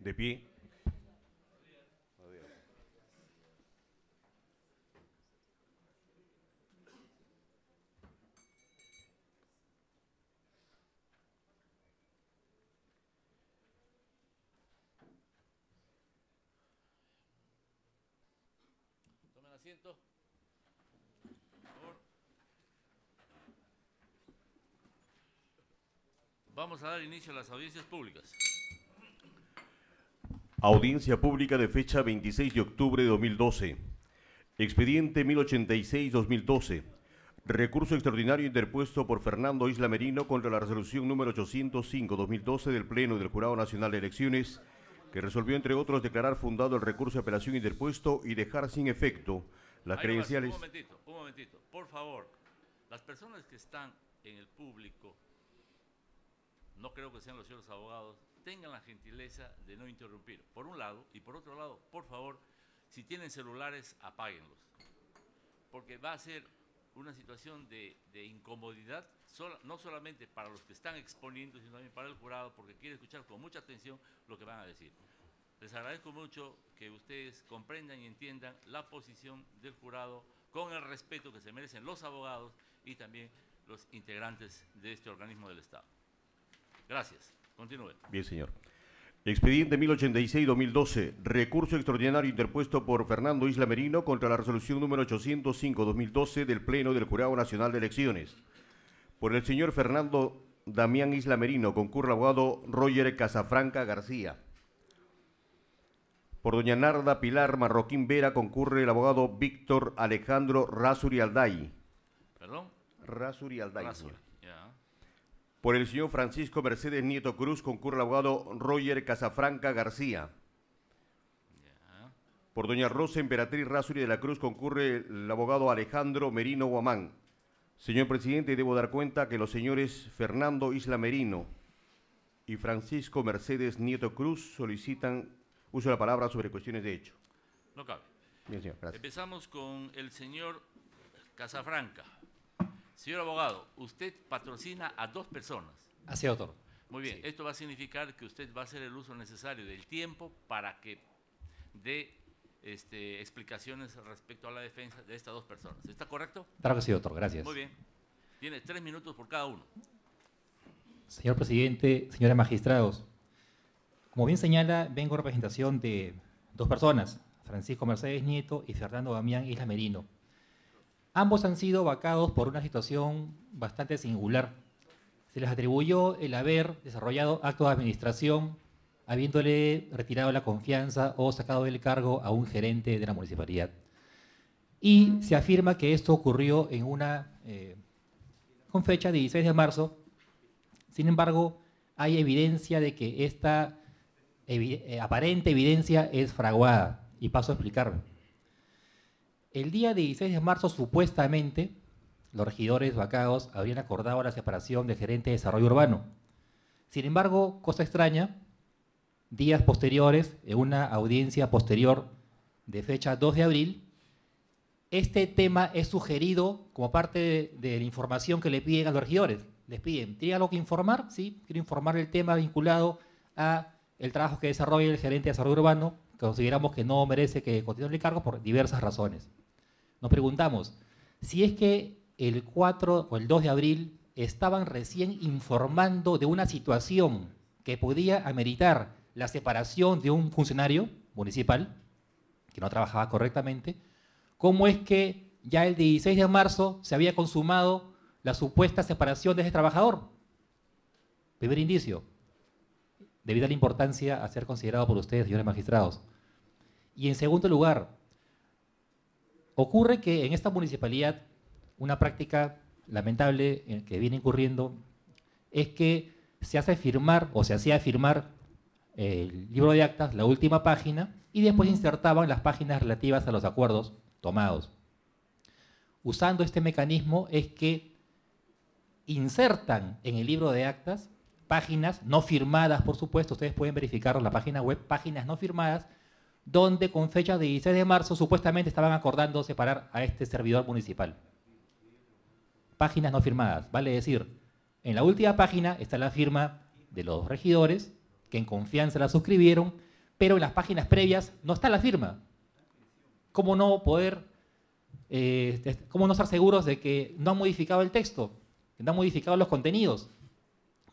De pie. Tomen asiento. Por favor. Vamos a dar inicio a las audiencias públicas. Audiencia pública de fecha 26 de octubre de 2012. Expediente 1086-2012. Recurso extraordinario interpuesto por Fernando Isla Merino contra la resolución número 805-2012 del Pleno del Jurado Nacional de Elecciones, que resolvió, entre otros, declarar fundado el recurso de apelación interpuesto y dejar sin efecto las credenciales. Un momentito. Por favor, las personas que están en el público, no creo que sean los señores abogados, tengan la gentileza de no interrumpir, por un lado, y por otro lado, por favor, si tienen celulares, apáguenlos, porque va a ser una situación de incomodidad, no solamente para los que están exponiendo, sino también para el jurado, porque quiere escuchar con mucha atención lo que van a decir. Les agradezco mucho que ustedes comprendan y entiendan la posición del jurado con el respeto que se merecen los abogados y también los integrantes de este organismo del Estado. Gracias. Continúe. Bien, señor. Expediente 1086-2012. Recurso extraordinario interpuesto por Fernando Isla Merino contra la resolución número 805-2012 del Pleno del Jurado Nacional de Elecciones. Por el señor Fernando Damián Isla Merino concurre el abogado Roger Casafranca García. Por doña Narda Pilar Marroquín Vera concurre el abogado Víctor Alejandro Razuri Alday. ¿Perdón? Razuri Alday. Razuri, ya. Por el señor Francisco Mercedes Nieto Cruz concurre el abogado Roger Casafranca García. Ya. Por doña Rosa Emperatriz Razuri de la Cruz concurre el abogado Alejandro Merino Guamán. Señor presidente, debo dar cuenta que los señores Fernando Isla Merino y Francisco Mercedes Nieto Cruz solicitan uso de la palabra sobre cuestiones de hecho. No cabe. Bien, señor, gracias. Empezamos con el señor Casafranca. Señor abogado, usted patrocina a 2 personas. Así, doctor. Muy bien, Sí. esto va a significar que usted va a hacer el uso necesario del tiempo para que dé explicaciones respecto a la defensa de estas 2 personas. ¿Está correcto? Claro que sí, doctor. Gracias. Muy bien. Tiene 3 minutos por cada uno. Señor presidente, señores magistrados, como bien señala, vengo en representación de 2 personas, Francisco Mercedes Nieto y Fernando Damián Isla Merino. Ambos han sido vacados por una situación bastante singular. Se les atribuyó el haber desarrollado actos de administración, habiéndole retirado la confianza o sacado del cargo a un gerente de la municipalidad. Y se afirma que esto ocurrió en con fecha de 16 de marzo. Sin embargo, hay evidencia de que esta aparente evidencia es fraguada, y paso a explicarme. El día 16 de marzo, supuestamente, los regidores vacados habrían acordado la separación del gerente de desarrollo urbano. Sin embargo, cosa extraña, días posteriores, en una audiencia posterior de fecha 2 de abril, este tema es sugerido como parte de la información que le piden a los regidores. Les piden, ¿tiene algo que informar? Sí, quiero informar el tema vinculado a el trabajo que desarrolla el gerente de desarrollo urbano. Consideramos que no merece que continúe el cargo por diversas razones. Nos preguntamos, si es que el 4 o el 2 de abril estaban recién informando de una situación que podía ameritar la separación de un funcionario municipal que no trabajaba correctamente, ¿cómo es que ya el 16 de marzo se había consumado la supuesta separación de ese trabajador? Primer indicio, de vital importancia a ser considerado por ustedes, señores magistrados. Y en segundo lugar, ocurre que en esta municipalidad una práctica lamentable que viene incurriendo es que se hace firmar o se hacía firmar el libro de actas, la última página, y después insertaban las páginas relativas a los acuerdos tomados. Usando este mecanismo es que insertan en el libro de actas páginas no firmadas, por supuesto, ustedes pueden verificarlo en la página web, páginas no firmadas, donde con fecha de 16 de marzo supuestamente estaban acordando separar a este servidor municipal. Páginas no firmadas, vale decir, en la última página está la firma de los regidores, que en confianza la suscribieron, pero en las páginas previas no está la firma. ¿Cómo no estar seguros de que no han modificado el texto, que no han modificado los contenidos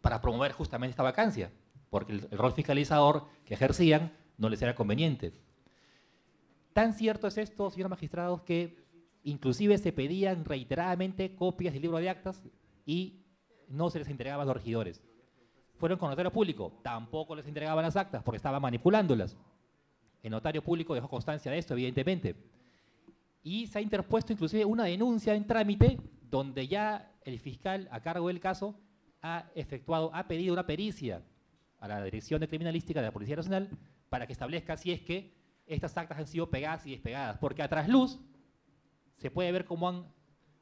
para promover justamente esta vacancia? Porque el rol fiscalizador que ejercían no les era conveniente. Tan cierto es esto, señores magistrados, que inclusive se pedían reiteradamente copias del libro de actas y no se les entregaban a los regidores. Fueron con notario público, tampoco les entregaban las actas porque estaban manipulándolas. El notario público dejó constancia de esto, evidentemente. Y se ha interpuesto inclusive una denuncia en trámite donde ya el fiscal a cargo del caso ha pedido una pericia a la Dirección de Criminalística de la Policía Nacional para que establezca si es que estas actas han sido pegadas y despegadas. Porque a trasluz se puede ver cómo han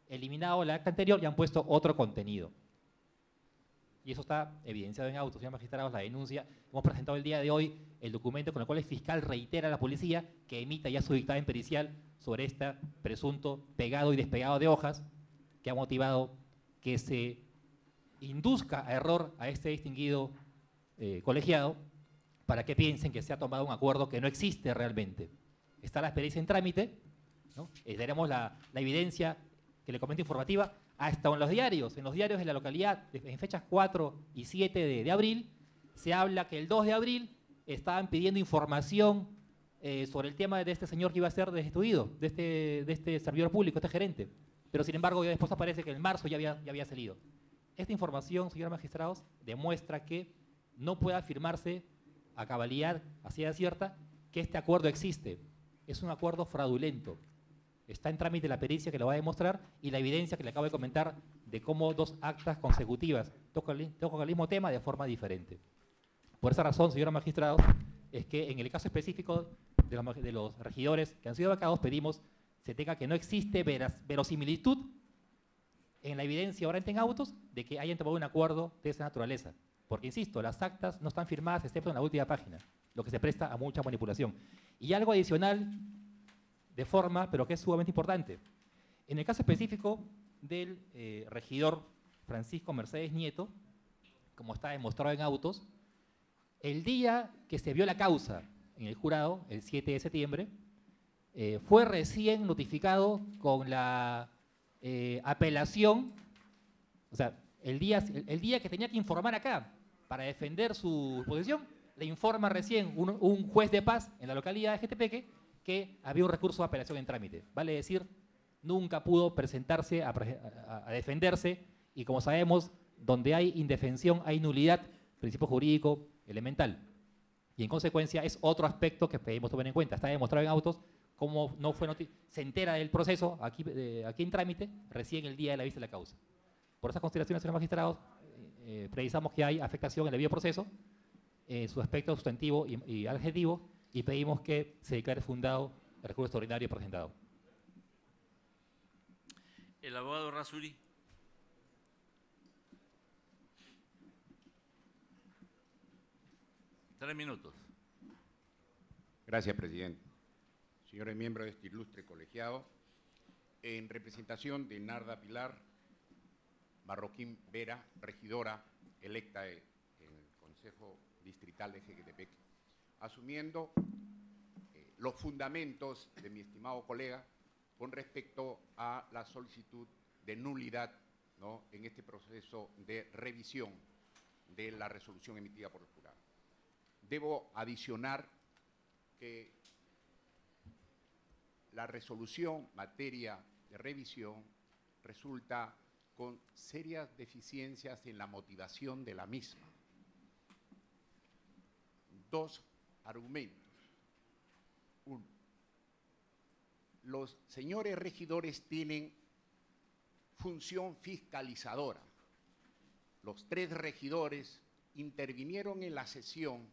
eliminado la acta anterior y han puesto otro contenido. Y eso está evidenciado en autos, señores magistrados, la denuncia. Hemos presentado el día de hoy el documento con el cual el fiscal reitera a la policía que emita ya su dictamen pericial sobre este presunto pegado y despegado de hojas que ha motivado que se induzca a error a este distinguido colegiado para que piensen que se ha tomado un acuerdo que no existe realmente. Está la experiencia en trámite, ¿no? Tenemos la evidencia que le comento informativa hasta en los diarios de la localidad, en fechas 4 y 7 de abril, se habla que el 2 de abril estaban pidiendo información sobre el tema de este señor que iba a ser destituido, de este servidor público, este gerente. Pero sin embargo, ya después aparece que en marzo ya había salido. Esta información, señores magistrados, demuestra que no puede afirmarse a cabalidad, a ciencia cierta, que este acuerdo existe. Es un acuerdo fraudulento. Está en trámite la pericia que lo va a demostrar y la evidencia que le acabo de comentar de cómo dos actas consecutivas tocan el mismo tema de forma diferente. Por esa razón, señores magistrados, es que en el caso específico de los regidores que han sido vacados, pedimos se tenga que no existe verosimilitud en la evidencia orante en autos de que hayan tomado un acuerdo de esa naturaleza. Porque, insisto, las actas no están firmadas excepto en la última página, lo que se presta a mucha manipulación. Y algo adicional de forma, pero que es sumamente importante. En el caso específico del regidor Francisco Mercedes Nieto, como está demostrado en autos, el día que se vio la causa en el jurado, el 7 de septiembre, fue recién notificado con la apelación, o sea, el día que tenía que informar acá para defender su posición, le informa recién un juez de paz en la localidad de Jetepeque que había un recurso de apelación en trámite. Vale decir, nunca pudo presentarse a defenderse y, como sabemos, donde hay indefensión hay nulidad, principio jurídico elemental. Y en consecuencia es otro aspecto que pedimos tomar en cuenta. Está demostrado en autos cómo no fue se entera del proceso aquí en trámite recién el día de la vista de la causa. Por esas consideraciones, señores magistrados, precisamos que hay afectación en el debido proceso, su aspecto sustantivo y adjetivo, y pedimos que se declare fundado el recurso extraordinario presentado. El abogado Razuri. Tres minutos. Gracias, presidente. Señores miembros de este ilustre colegiado, en representación de Narda Pilar Marroquín Vera, regidora electa en el Consejo Distrital de Jequetepeque, asumiendo los fundamentos de mi estimado colega con respecto a la solicitud de nulidad, ¿no?, en este proceso de revisión de la resolución emitida por el jurado. Debo adicionar que la resolución materia de revisión resulta con serias deficiencias en la motivación de la misma. Dos argumentos. Uno, los señores regidores tienen función fiscalizadora. Los tres regidores intervinieron en la sesión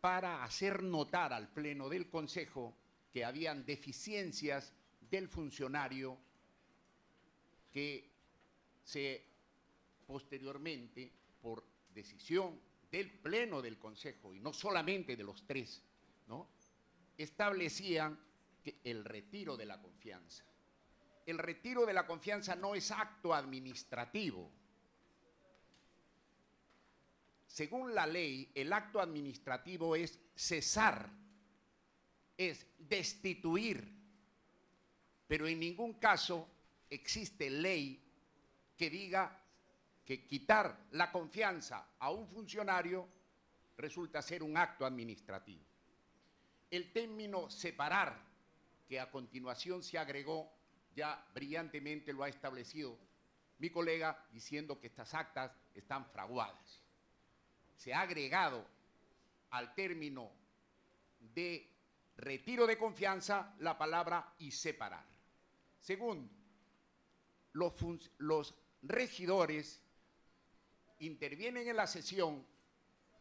para hacer notar al Pleno del Consejo que habían deficiencias del funcionario que posteriormente, por decisión del Pleno del Consejo, y no solamente de los tres, ¿no?, establecían que el retiro de la confianza. El retiro de la confianza no es acto administrativo. según la ley, el acto administrativo es cesar, es destituir, pero en ningún caso existe ley que diga que quitar la confianza a un funcionario resulta ser un acto administrativo. El término separar, que a continuación se agregó, ya brillantemente lo ha establecido mi colega diciendo que estas actas están fraguadas. Se ha agregado al término de retiro de confianza la palabra y separar. Segundo, los regidores intervienen en la sesión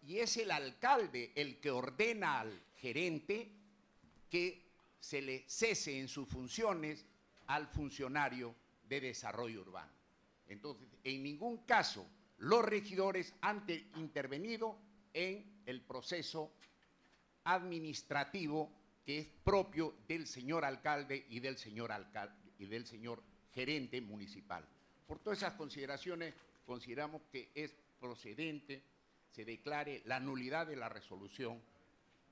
y es el alcalde el que ordena al gerente que se le cese en sus funciones al funcionario de desarrollo urbano. Entonces, en ningún caso los regidores han intervenido en el proceso administrativo que es propio del señor alcalde y del señor gerente municipal. Por todas esas consideraciones, consideramos que es procedente se declare la nulidad de la resolución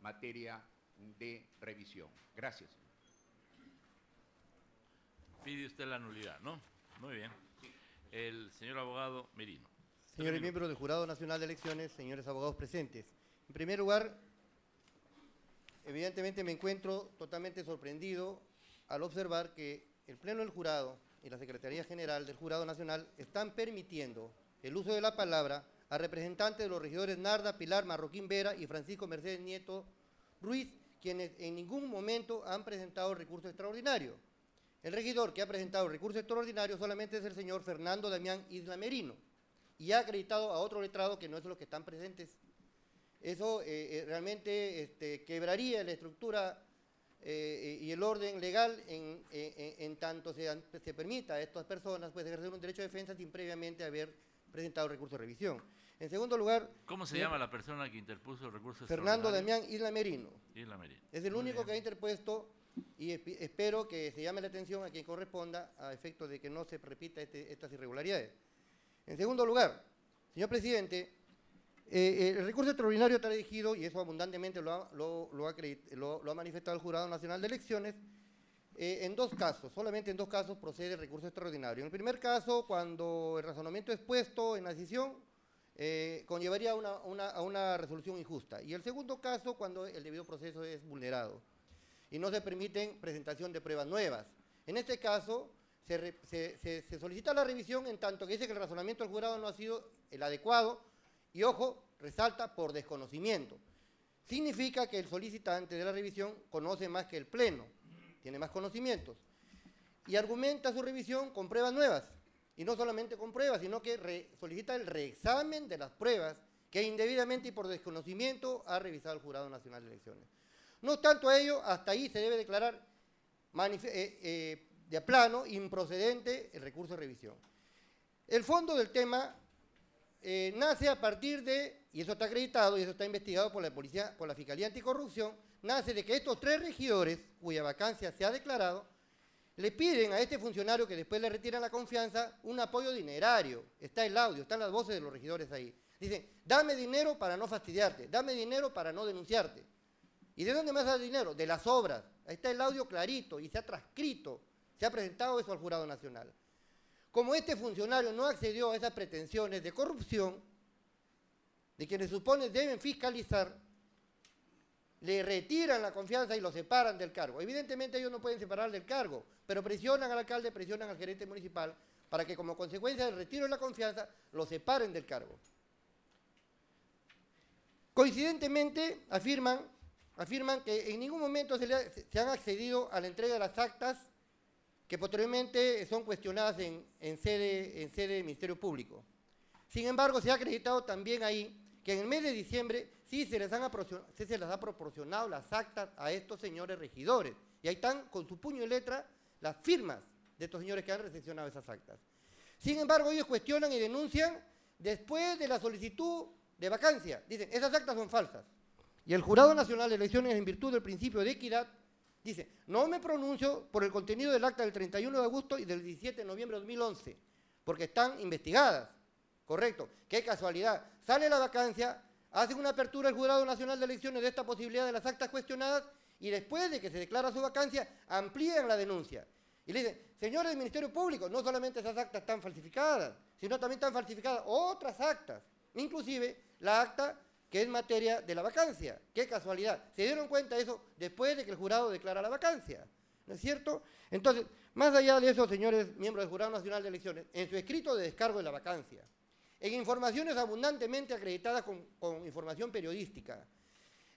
materia de revisión. Gracias. Pide usted la nulidad, ¿no? Muy bien. El señor abogado Merino. Señores miembros del Jurado Nacional de Elecciones, señores abogados presentes. En primer lugar, evidentemente me encuentro totalmente sorprendido al observar que el Pleno del Jurado y la Secretaría General del Jurado Nacional están permitiendo el uso de la palabra a representantes de los regidores Narda Pilar Marroquín Vera y Francisco Mercedes Nieto Ruiz, quienes en ningún momento han presentado recurso extraordinario. El regidor que ha presentado recurso extraordinario solamente es el señor Fernando Damián Isla Merino y ha acreditado a otro letrado que no es los que están presentes. Eso realmente quebraría la estructura y el orden legal en tanto se permita a estas personas pues, ejercer un derecho de defensa sin previamente haber presentado recurso de revisión. En segundo lugar… ¿Cómo se llama la persona que interpuso el recurso Fernando extraordinario? Damián Isla Merino. Isla Merino. Es el único que ha interpuesto y espero que se llame la atención a quien corresponda a efecto de que no se repita estas irregularidades. En segundo lugar, señor presidente, el recurso extraordinario está dirigido, y eso abundantemente lo ha manifestado el Jurado Nacional de Elecciones, en dos casos, solamente en dos casos procede el recurso extraordinario. En el primer caso, cuando el razonamiento expuesto en la decisión conllevaría a una resolución injusta. Y el segundo caso, cuando el debido proceso es vulnerado y no se permiten presentación de pruebas nuevas. En este caso, se solicita la revisión en tanto que dice que el razonamiento del jurado no ha sido el adecuado y, ojo, resalta por desconocimiento. Significa que el solicitante de la revisión conoce más que el Pleno, tiene más conocimientos y argumenta su revisión con pruebas nuevas. Y no solamente con pruebas, sino que solicita el reexamen de las pruebas que indebidamente y por desconocimiento ha revisado el Jurado Nacional de Elecciones. No obstante a ello, hasta ahí se debe declarar de plano improcedente el recurso de revisión. El fondo del tema nace a partir de, y eso está acreditado y eso está investigado por la policía, por la Fiscalía Anticorrupción, nace de que estos tres regidores, cuya vacancia se ha declarado, le piden a este funcionario que después le retiran la confianza un apoyo dinerario. Está el audio, están las voces de los regidores ahí. Dicen, dame dinero para no fastidiarte, dame dinero para no denunciarte. ¿Y de dónde más da dinero? De las obras. Ahí está el audio clarito y se ha transcrito, se ha presentado eso al Jurado Nacional. Como este funcionario no accedió a esas pretensiones de corrupción, de quienes supone deben fiscalizar, le retiran la confianza y lo separan del cargo. Evidentemente ellos no pueden separar del cargo, pero presionan al alcalde, presionan al gerente municipal para que como consecuencia del retiro de la confianza lo separen del cargo. Coincidentemente afirman que en ningún momento se han accedido a la entrega de las actas que posteriormente son cuestionadas en sede del Ministerio Público. Sin embargo, se ha acreditado también ahí que en el mes de diciembre sí se les ha proporcionado las actas a estos señores regidores. Y ahí están con su puño y letra las firmas de estos señores que han recepcionado esas actas. Sin embargo, ellos cuestionan y denuncian después de la solicitud de vacancia. Dicen, esas actas son falsas. Y el Jurado Nacional de Elecciones, en virtud del principio de equidad, dice, no me pronuncio por el contenido del acta del 31 de agosto y del 17 de noviembre de 2011, porque están investigadas Correcto. Qué casualidad. Sale la vacancia, hace una apertura el Jurado Nacional de Elecciones de esta posibilidad de las actas cuestionadas y después de que se declara su vacancia, amplían la denuncia. Y le dicen, señores del Ministerio Público, no solamente esas actas están falsificadas, sino también están falsificadas otras actas, inclusive la acta que es materia de la vacancia. Qué casualidad. Se dieron cuenta de eso después de que el jurado declara la vacancia, ¿no es cierto? Entonces, más allá de eso, señores miembros del Jurado Nacional de Elecciones, en su escrito de descargo de la vacancia, en informaciones abundantemente acreditadas con información periodística,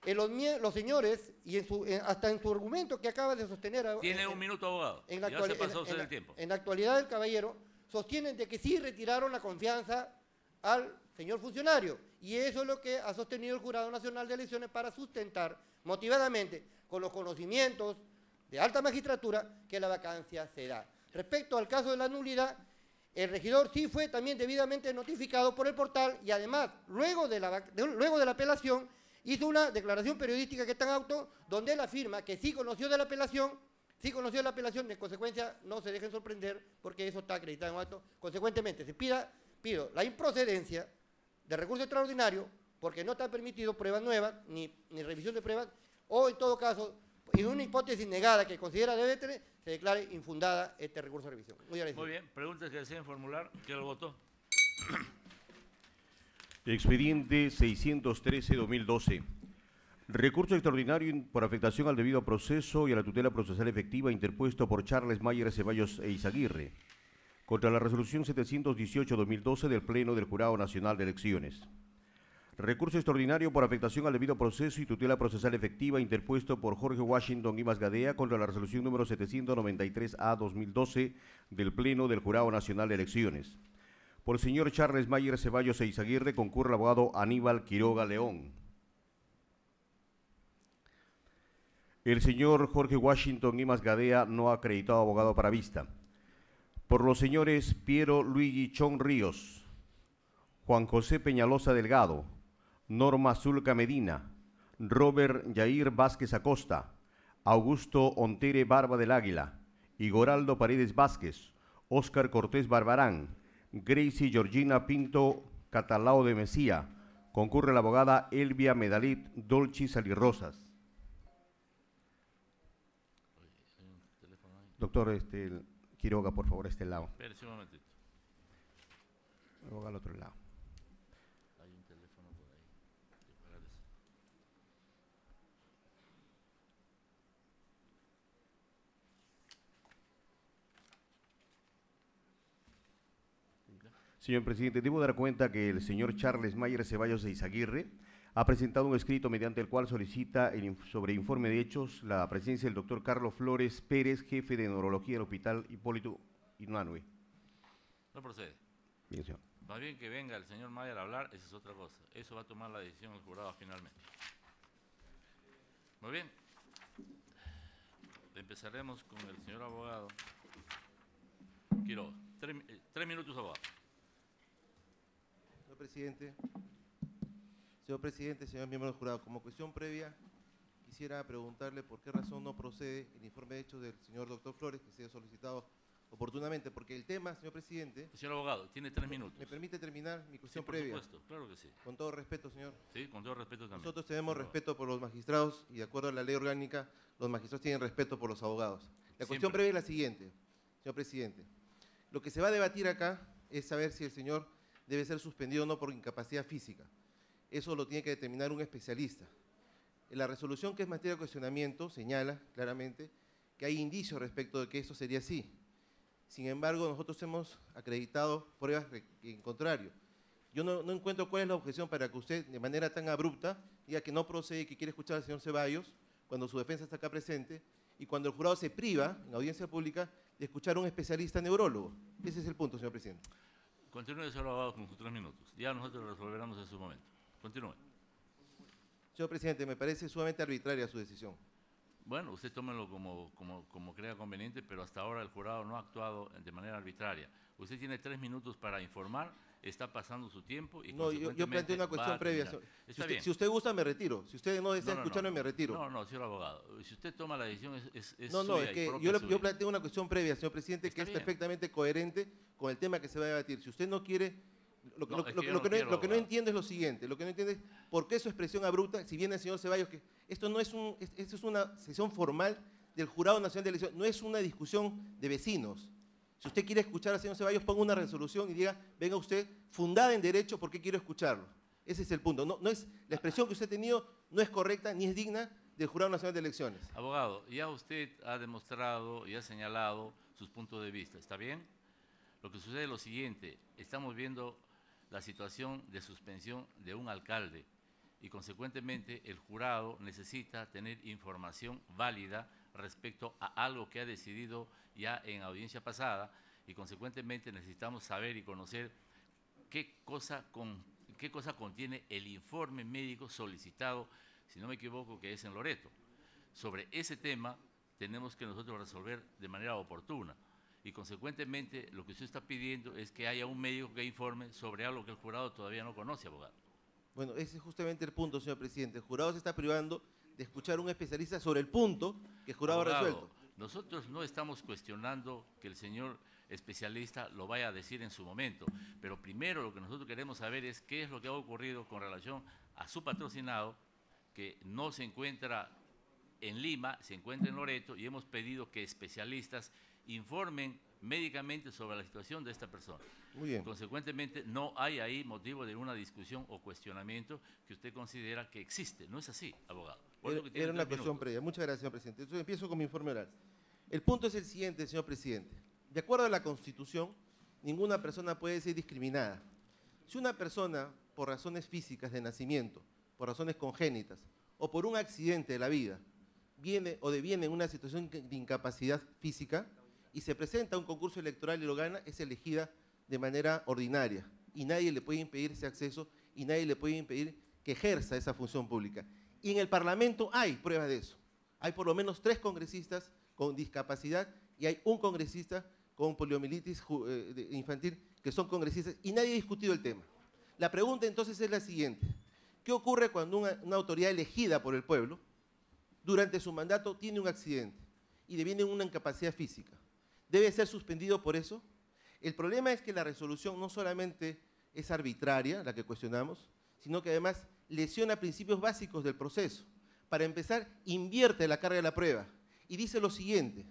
los señores, y hasta en su argumento que acaba de sostener... Tiene un minuto, abogado. Ya se pasó usted el tiempo. En la actualidad, el caballero sostienen de que sí retiraron la confianza al señor funcionario, y eso es lo que ha sostenido el Jurado Nacional de Elecciones para sustentar motivadamente, con los conocimientos de alta magistratura, que la vacancia se da. Respecto al caso de la nulidad, el regidor sí fue también debidamente notificado por el portal y además, luego de la apelación, hizo una declaración periodística que está en auto, donde él afirma que sí conoció de la apelación, de consecuencia no se dejen sorprender porque eso está acreditado en acto. Consecuentemente, se pido la improcedencia de recurso extraordinario porque no está permitido pruebas nuevas, ni revisión de pruebas, o en todo caso, en una hipótesis negada que considera debe tener, se declare infundada este recurso de revisión. Muy bien, preguntas que deseen formular, ¿quién lo votó? Expediente 613-2012. Recurso extraordinario por afectación al debido proceso y a la tutela procesal efectiva interpuesto por Charles Mayer Ceballos e Izaguirre contra la resolución 718-2012 del Pleno del Jurado Nacional de Elecciones. Recurso extraordinario por afectación al debido proceso y tutela procesal efectiva interpuesto por Jorge Washington Imas Gadea contra la resolución número 793-A-2012 del Pleno del Jurado Nacional de Elecciones. Por el señor Charles Mayer Ceballos e Izaguirre concurre el abogado Aníbal Quiroga León. El señor Jorge Washington Imas Gadea no ha acreditado abogado para vista. Por los señores Piero Luigi Chon Ríos, Juan José Peñalosa Delgado, Norma Zulca Medina, Robert Yair Vázquez Acosta, Augusto Ontere Barba del Águila, Igoraldo Paredes Vázquez, Óscar Cortés Barbarán, Gracie Georgina Pinto Catalao de Mesía, concurre la abogada Elvia Medalit Dolci Salirrosas. Doctor Quiroga, por favor, a este lado. Espérese un momentito. Luego al otro lado. Hay un teléfono por ahí. Señor presidente, debo dar cuenta que el señor Charles Mayer Ceballos de Izaguirre ha presentado un escrito mediante el cual solicita sobre informe de hechos la presencia del doctor Carlos Flores Pérez, jefe de neurología del Hospital Hipólito Yrigoyen. No procede. Bien, señor. Más bien que venga el señor Mayer a hablar, esa es otra cosa. Eso va a tomar la decisión el jurado finalmente. Muy bien. Empezaremos con el señor abogado Quiroga. 3 minutos, abogado. Señor presidente, señor miembro del jurado, como cuestión previa, quisiera preguntarle por qué razón no procede el informe de hechos del señor doctor Flores, que se ha solicitado oportunamente, porque el tema, señor presidente... Señor abogado, tiene 3 minutos. ¿Me permite terminar mi cuestión sí, por previa? Supuesto, claro que sí. Con todo respeto, señor. Sí, con todo respeto también. Nosotros tenemos respeto por los magistrados y de acuerdo a la ley orgánica, los magistrados tienen respeto por los abogados. La cuestión previa es la siguiente, señor presidente. Lo que se va a debatir acá es saber si el señor debe ser suspendido o no por incapacidad física. Eso lo tiene que determinar un especialista. En la resolución que es materia de cuestionamiento señala claramente que hay indicios respecto de que eso sería así. Sin embargo, nosotros hemos acreditado pruebas en contrario. Yo no encuentro cuál es la objeción para que usted, de manera tan abrupta, diga que no procede y que quiere escuchar al señor Ceballos, cuando su defensa está acá presente, y cuando el jurado se priva, en audiencia pública, de escuchar a un especialista neurólogo. Ese es el punto, señor presidente. Continúe, señor abogado, con sus 3 minutos. Ya nosotros lo resolveremos en su momento. Continúe. Señor presidente, me parece sumamente arbitraria su decisión. Bueno, usted tómelo como crea conveniente, pero hasta ahora el jurado no ha actuado de manera arbitraria. Usted tiene 3 minutos para informar, está pasando su tiempo y no, yo planteo una cuestión previa. Si usted gusta, me retiro. Si usted no desea escucharme, me retiro. No, señor abogado. Si usted toma la decisión, es No, es que yo planteo una cuestión previa, señor presidente, que es perfectamente coherente con el tema que se va a debatir. Si usted no quiere Lo que no entiendo es lo siguiente, lo que no entiendo es por qué su expresión abrupta, si viene el señor Ceballos, que esto es una sesión formal del Jurado Nacional de Elecciones, no es una discusión de vecinos. Si usted quiere escuchar al señor Ceballos, ponga una resolución y diga, venga usted, fundada en derecho, ¿por qué quiero escucharlo? Ese es el punto. No es, la expresión que usted ha tenido no es correcta ni es digna del Jurado Nacional de Elecciones. Abogado, ya usted ha demostrado y ha señalado sus puntos de vista, ¿está bien? Lo que sucede es lo siguiente, estamos viendo la situación de suspensión de un alcalde y consecuentemente el jurado necesita tener información válida respecto a algo que ha decidido ya en audiencia pasada y consecuentemente necesitamos saber y conocer qué cosa contiene el informe médico solicitado, si no me equivoco, que es en Loreto. Sobre ese tema tenemos que nosotros resolver de manera oportuna y consecuentemente lo que usted está pidiendo es que haya un médico que informe sobre algo que el jurado todavía no conoce, abogado. Bueno, ese es justamente el punto, señor presidente. El jurado se está privando de escuchar a un especialista sobre el punto que el jurado ha resuelto. Nosotros no estamos cuestionando que el señor especialista lo vaya a decir en su momento, pero primero lo que nosotros queremos saber es qué es lo que ha ocurrido con relación a su patrocinado, que no se encuentra en Lima, se encuentra en Loreto, y hemos pedido que especialistas informen médicamente sobre la situación de esta persona. Muy bien. Consecuentemente, no hay ahí motivo de una discusión o cuestionamiento que usted considera que existe. No es así, abogado. Era una cuestión previa. Muchas gracias, señor presidente. Entonces empiezo con mi informe oral. El punto es el siguiente, señor presidente. De acuerdo a la Constitución, ninguna persona puede ser discriminada. Si una persona, por razones físicas de nacimiento, por razones congénitas o por un accidente de la vida, viene o deviene en una situación de incapacidad física y se presenta a un concurso electoral y lo gana, es elegida de manera ordinaria y nadie le puede impedir ese acceso y nadie le puede impedir que ejerza esa función pública. Y en el Parlamento hay pruebas de eso. Hay por lo menos 3 congresistas con discapacidad y hay un congresista con poliomielitis infantil que son congresistas y nadie ha discutido el tema. La pregunta entonces es la siguiente. ¿Qué ocurre cuando una autoridad elegida por el pueblo durante su mandato tiene un accidente y deviene una incapacidad física? ¿Debe ser suspendido por eso? El problema es que la resolución no solamente es arbitraria, la que cuestionamos, sino que además lesiona principios básicos del proceso. Para empezar, invierte la carga de la prueba y dice lo siguiente: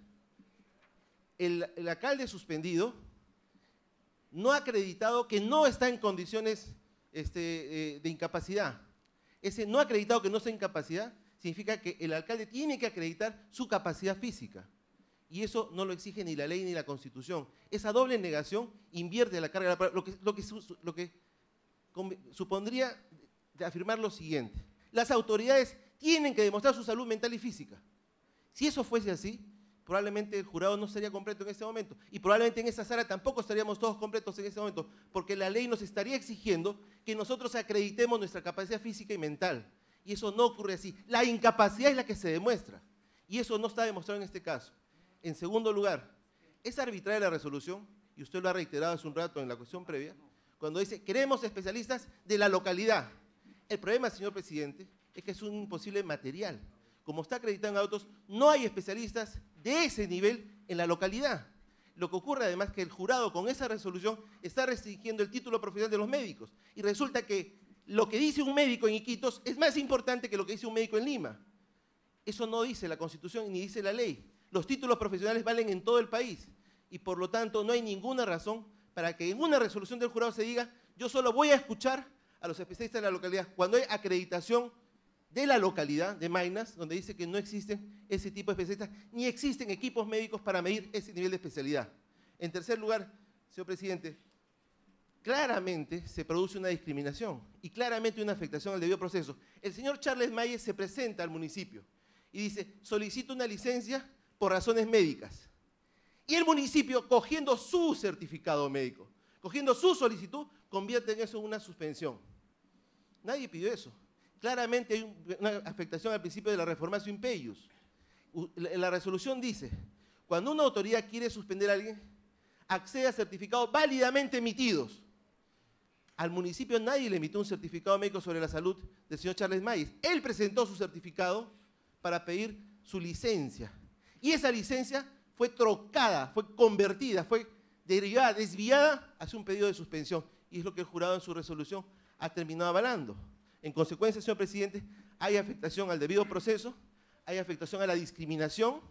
el alcalde suspendido no ha acreditado que no está en condiciones de incapacidad. Ese no acreditado que no está en incapacidad significa que el alcalde tiene que acreditar su capacidad física. Y eso no lo exige ni la ley ni la Constitución. Esa doble negación invierte la carga de la prueba, lo que supondría de afirmar lo siguiente: las autoridades tienen que demostrar su salud mental y física. Si eso fuese así, probablemente el jurado no estaría completo en este momento y probablemente en esa sala tampoco estaríamos todos completos en este momento, porque la ley nos estaría exigiendo que nosotros acreditemos nuestra capacidad física y mental. Y eso no ocurre así. La incapacidad es la que se demuestra y eso no está demostrado en este caso. En segundo lugar, es arbitraria la resolución, y usted lo ha reiterado hace un rato en la cuestión previa, cuando dice queremos especialistas de la localidad. El problema, señor presidente, es que es un imposible material. Como está acreditado en autos, no hay especialistas de ese nivel en la localidad. Lo que ocurre además es que el jurado con esa resolución está restringiendo el título profesional de los médicos. Y resulta que lo que dice un médico en Iquitos es más importante que lo que dice un médico en Lima. Eso no dice la Constitución ni dice la ley. Los títulos profesionales valen en todo el país y por lo tanto no hay ninguna razón para que en una resolución del jurado se diga yo solo voy a escuchar a los especialistas de la localidad cuando hay acreditación de la localidad de Maynas, donde dice que no existen ese tipo de especialistas ni existen equipos médicos para medir ese nivel de especialidad. En tercer lugar, señor presidente, claramente se produce una discriminación y claramente una afectación al debido proceso. El señor Charles Mayes se presenta al municipio y dice solicito una licencia por razones médicas. Y el municipio, cogiendo su certificado médico, cogiendo su solicitud, convierte en eso en una suspensión. Nadie pidió eso. Claramente hay una afectación al principio de la reformatio impeius. La resolución dice, cuando una autoridad quiere suspender a alguien, accede a certificados válidamente emitidos. Al municipio nadie le emitió un certificado médico sobre la salud del señor Charles Mayes. Él presentó su certificado para pedir su licencia. Y esa licencia fue trocada, fue convertida, fue derivada, desviada hacia un pedido de suspensión. y es lo que el jurado en su resolución ha terminado avalando. En consecuencia, señor presidente, hay afectación al debido proceso, hay afectación a la discriminación,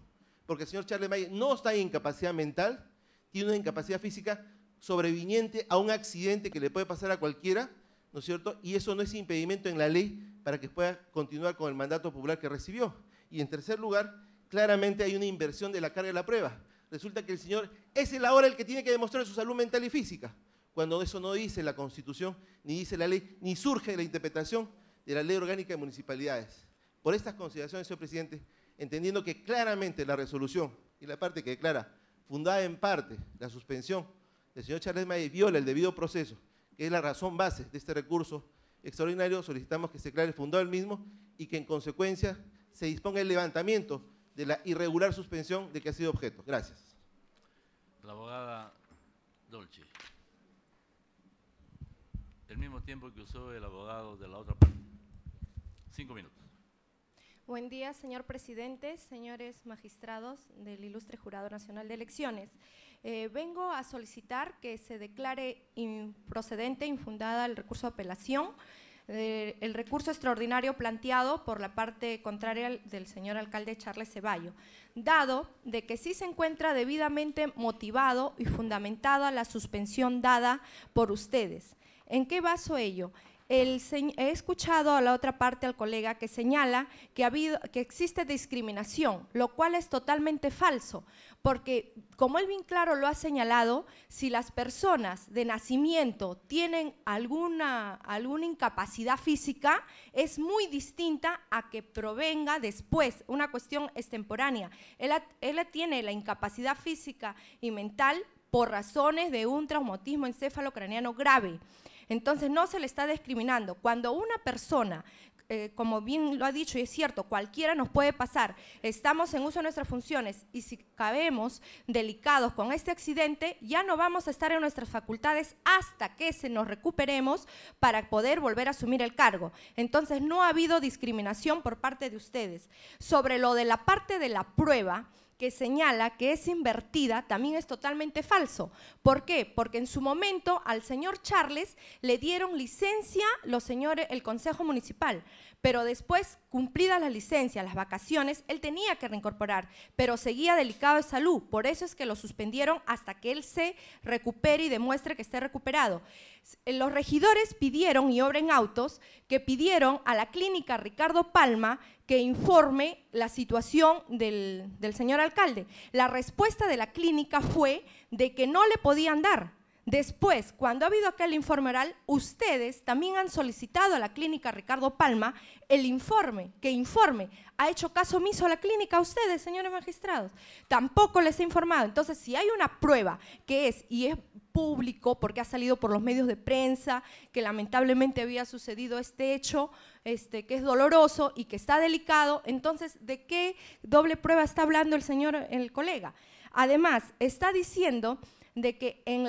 porque el señor Charles Mayer no está en incapacidad mental, tiene una incapacidad física sobreviniente a un accidente que le puede pasar a cualquiera, ¿no es cierto? Y eso no es impedimento en la ley para que pueda continuar con el mandato popular que recibió. Y en tercer lugar, claramente hay una inversión de la carga de la prueba. Resulta que el señor es ahora el que tiene que demostrar su salud mental y física, cuando eso no dice la Constitución, ni dice la ley, ni surge de la interpretación de la Ley Orgánica de Municipalidades. Por estas consideraciones, señor presidente, entendiendo que claramente la resolución y la parte que declara fundada en parte la suspensión del señor Charles Mayer viola el debido proceso, que es la razón base de este recurso extraordinario, solicitamos que se declare fundado el mismo y que en consecuencia se disponga el levantamiento de la irregular suspensión de que ha sido objeto. Gracias. La abogada Dolce. El mismo tiempo que usó el abogado de la otra parte. 5 minutos. Buen día, señor presidente, señores magistrados del Ilustre Jurado Nacional de Elecciones. Vengo a solicitar que se declare improcedente, infundada el recurso de apelación, el recurso extraordinario planteado por la parte contraria del señor alcalde Charles Ceballo, dado de que sí se encuentra debidamente motivado y fundamentada la suspensión dada por ustedes. ¿En qué baso ello? He escuchado a la otra parte al colega que señala que existe discriminación, lo cual es totalmente falso, porque como él bien claro lo ha señalado, si las personas de nacimiento tienen alguna incapacidad física, es muy distinta a que provenga después, una cuestión extemporánea. Él tiene la incapacidad física y mental por razones de un traumatismo encéfalo-craneano grave. Entonces no se le está discriminando. Cuando una persona, como bien lo ha dicho y es cierto, cualquiera nos puede pasar, estamos en uso de nuestras funciones y si cabemos delicados con este accidente, ya no vamos a estar en nuestras facultades hasta que nos recuperemos para poder volver a asumir el cargo. Entonces no ha habido discriminación por parte de ustedes. Sobre lo de la parte de la prueba, que señala que es invertida, también es totalmente falso. ¿Por qué? Porque en su momento al señor Charles le dieron licencia el Consejo Municipal, pero después, cumplidas las licencias, las vacaciones, él tenía que reincorporar, pero seguía delicado de salud, por eso es que lo suspendieron hasta que él se recupere y demuestre que esté recuperado. Los regidores pidieron, y obren autos, que pidieron a la clínica Ricardo Palma que informe la situación del señor alcalde. La respuesta de la clínica fue de que no le podían dar. Después, cuando ha habido aquel informe oral, ustedes también han solicitado a la clínica Ricardo Palma el informe, ¿Ha hecho caso omiso a la clínica a ustedes, señores magistrados? Tampoco les he informado. Entonces, si hay una prueba que es público, porque ha salido por los medios de prensa, que lamentablemente había sucedido este hecho, que es doloroso y que está delicado, entonces, ¿de qué doble prueba está hablando el colega? Además, está diciendo de que en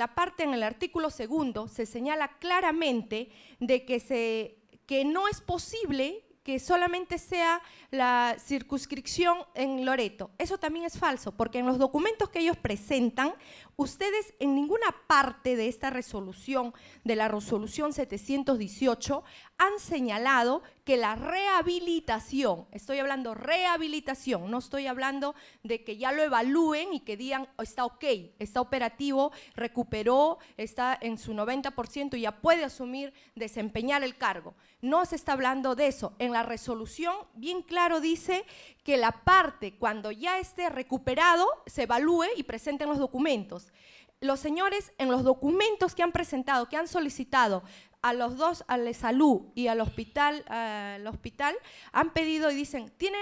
el artículo 2 se señala claramente de que no es posible que solamente sea la circunscripción en Loreto. Eso también es falso, porque en los documentos que ellos presentan, ustedes en ninguna parte de esta resolución, de la resolución 718, han señalado que la rehabilitación, estoy hablando rehabilitación, no estoy hablando de que ya lo evalúen y que digan, está ok, está operativo, recuperó, está en su 90% y ya puede desempeñar el cargo. No se está hablando de eso. En la resolución bien claro dice que la parte cuando ya esté recuperado se evalúe y presenten los documentos. Los señores en los documentos que han presentado, que han solicitado a los dos, al salud y al hospital, han pedido y dicen, tiene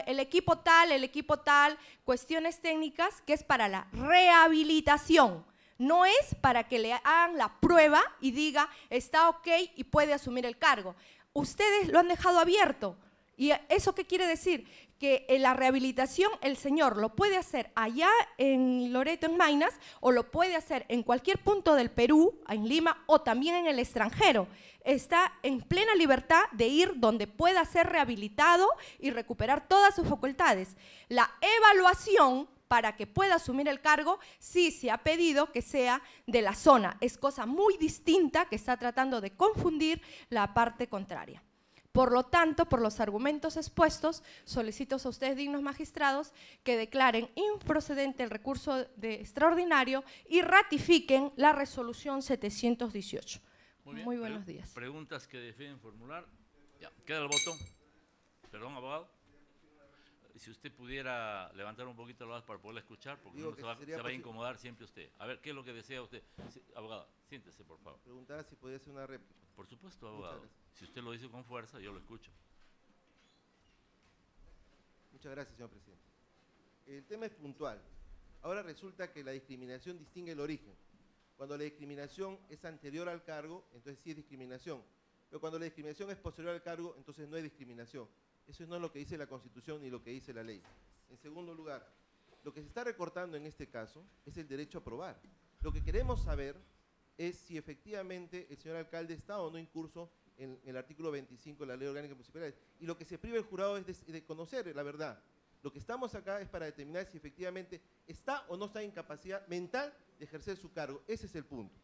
el equipo tal, cuestiones técnicas que es para la rehabilitación. No es para que le hagan la prueba y diga, está ok y puede asumir el cargo. Ustedes lo han dejado abierto. ¿Y eso qué quiere decir? Que la rehabilitación el señor lo puede hacer allá en Loreto, en Maynas, o lo puede hacer en cualquier punto del Perú, en Lima, o también en el extranjero. Está en plena libertad de ir donde pueda ser rehabilitado y recuperar todas sus facultades. La evaluación para que pueda asumir el cargo, sí se ha pedido que sea de la zona. Es cosa muy distinta que está tratando de confundir la parte contraria. Por lo tanto, por los argumentos expuestos, solicito a ustedes, dignos magistrados, que declaren improcedente el recurso de extraordinario y ratifiquen la resolución 718. Muy buenos días. Preguntas que deseen formular. Ya, queda el voto. Perdón, abogado. Si usted pudiera levantar un poquito la voz para poderla escuchar, porque no se va a incomodar siempre usted. A ver, ¿qué es lo que desea usted? Sí, abogado, siéntese, por favor. Preguntaba si podía hacer una réplica. Por supuesto, abogado. Si usted lo dice con fuerza, yo lo escucho. Muchas gracias, señor presidente. El tema es puntual. Ahora resulta que la discriminación distingue el origen. Cuando la discriminación es anterior al cargo, entonces sí es discriminación. Pero cuando la discriminación es posterior al cargo, entonces no es discriminación. Eso no es lo que dice la Constitución ni lo que dice la ley. En segundo lugar, lo que se está recortando en este caso es el derecho a probar. Lo que queremos saber es si efectivamente el señor alcalde está o no incurso en el artículo 25 de la Ley Orgánica de Municipalidades. Y lo que se priva el jurado es de conocer la verdad. Lo que estamos acá es para determinar si efectivamente está o no está en capacidad mental de ejercer su cargo. Ese es el punto.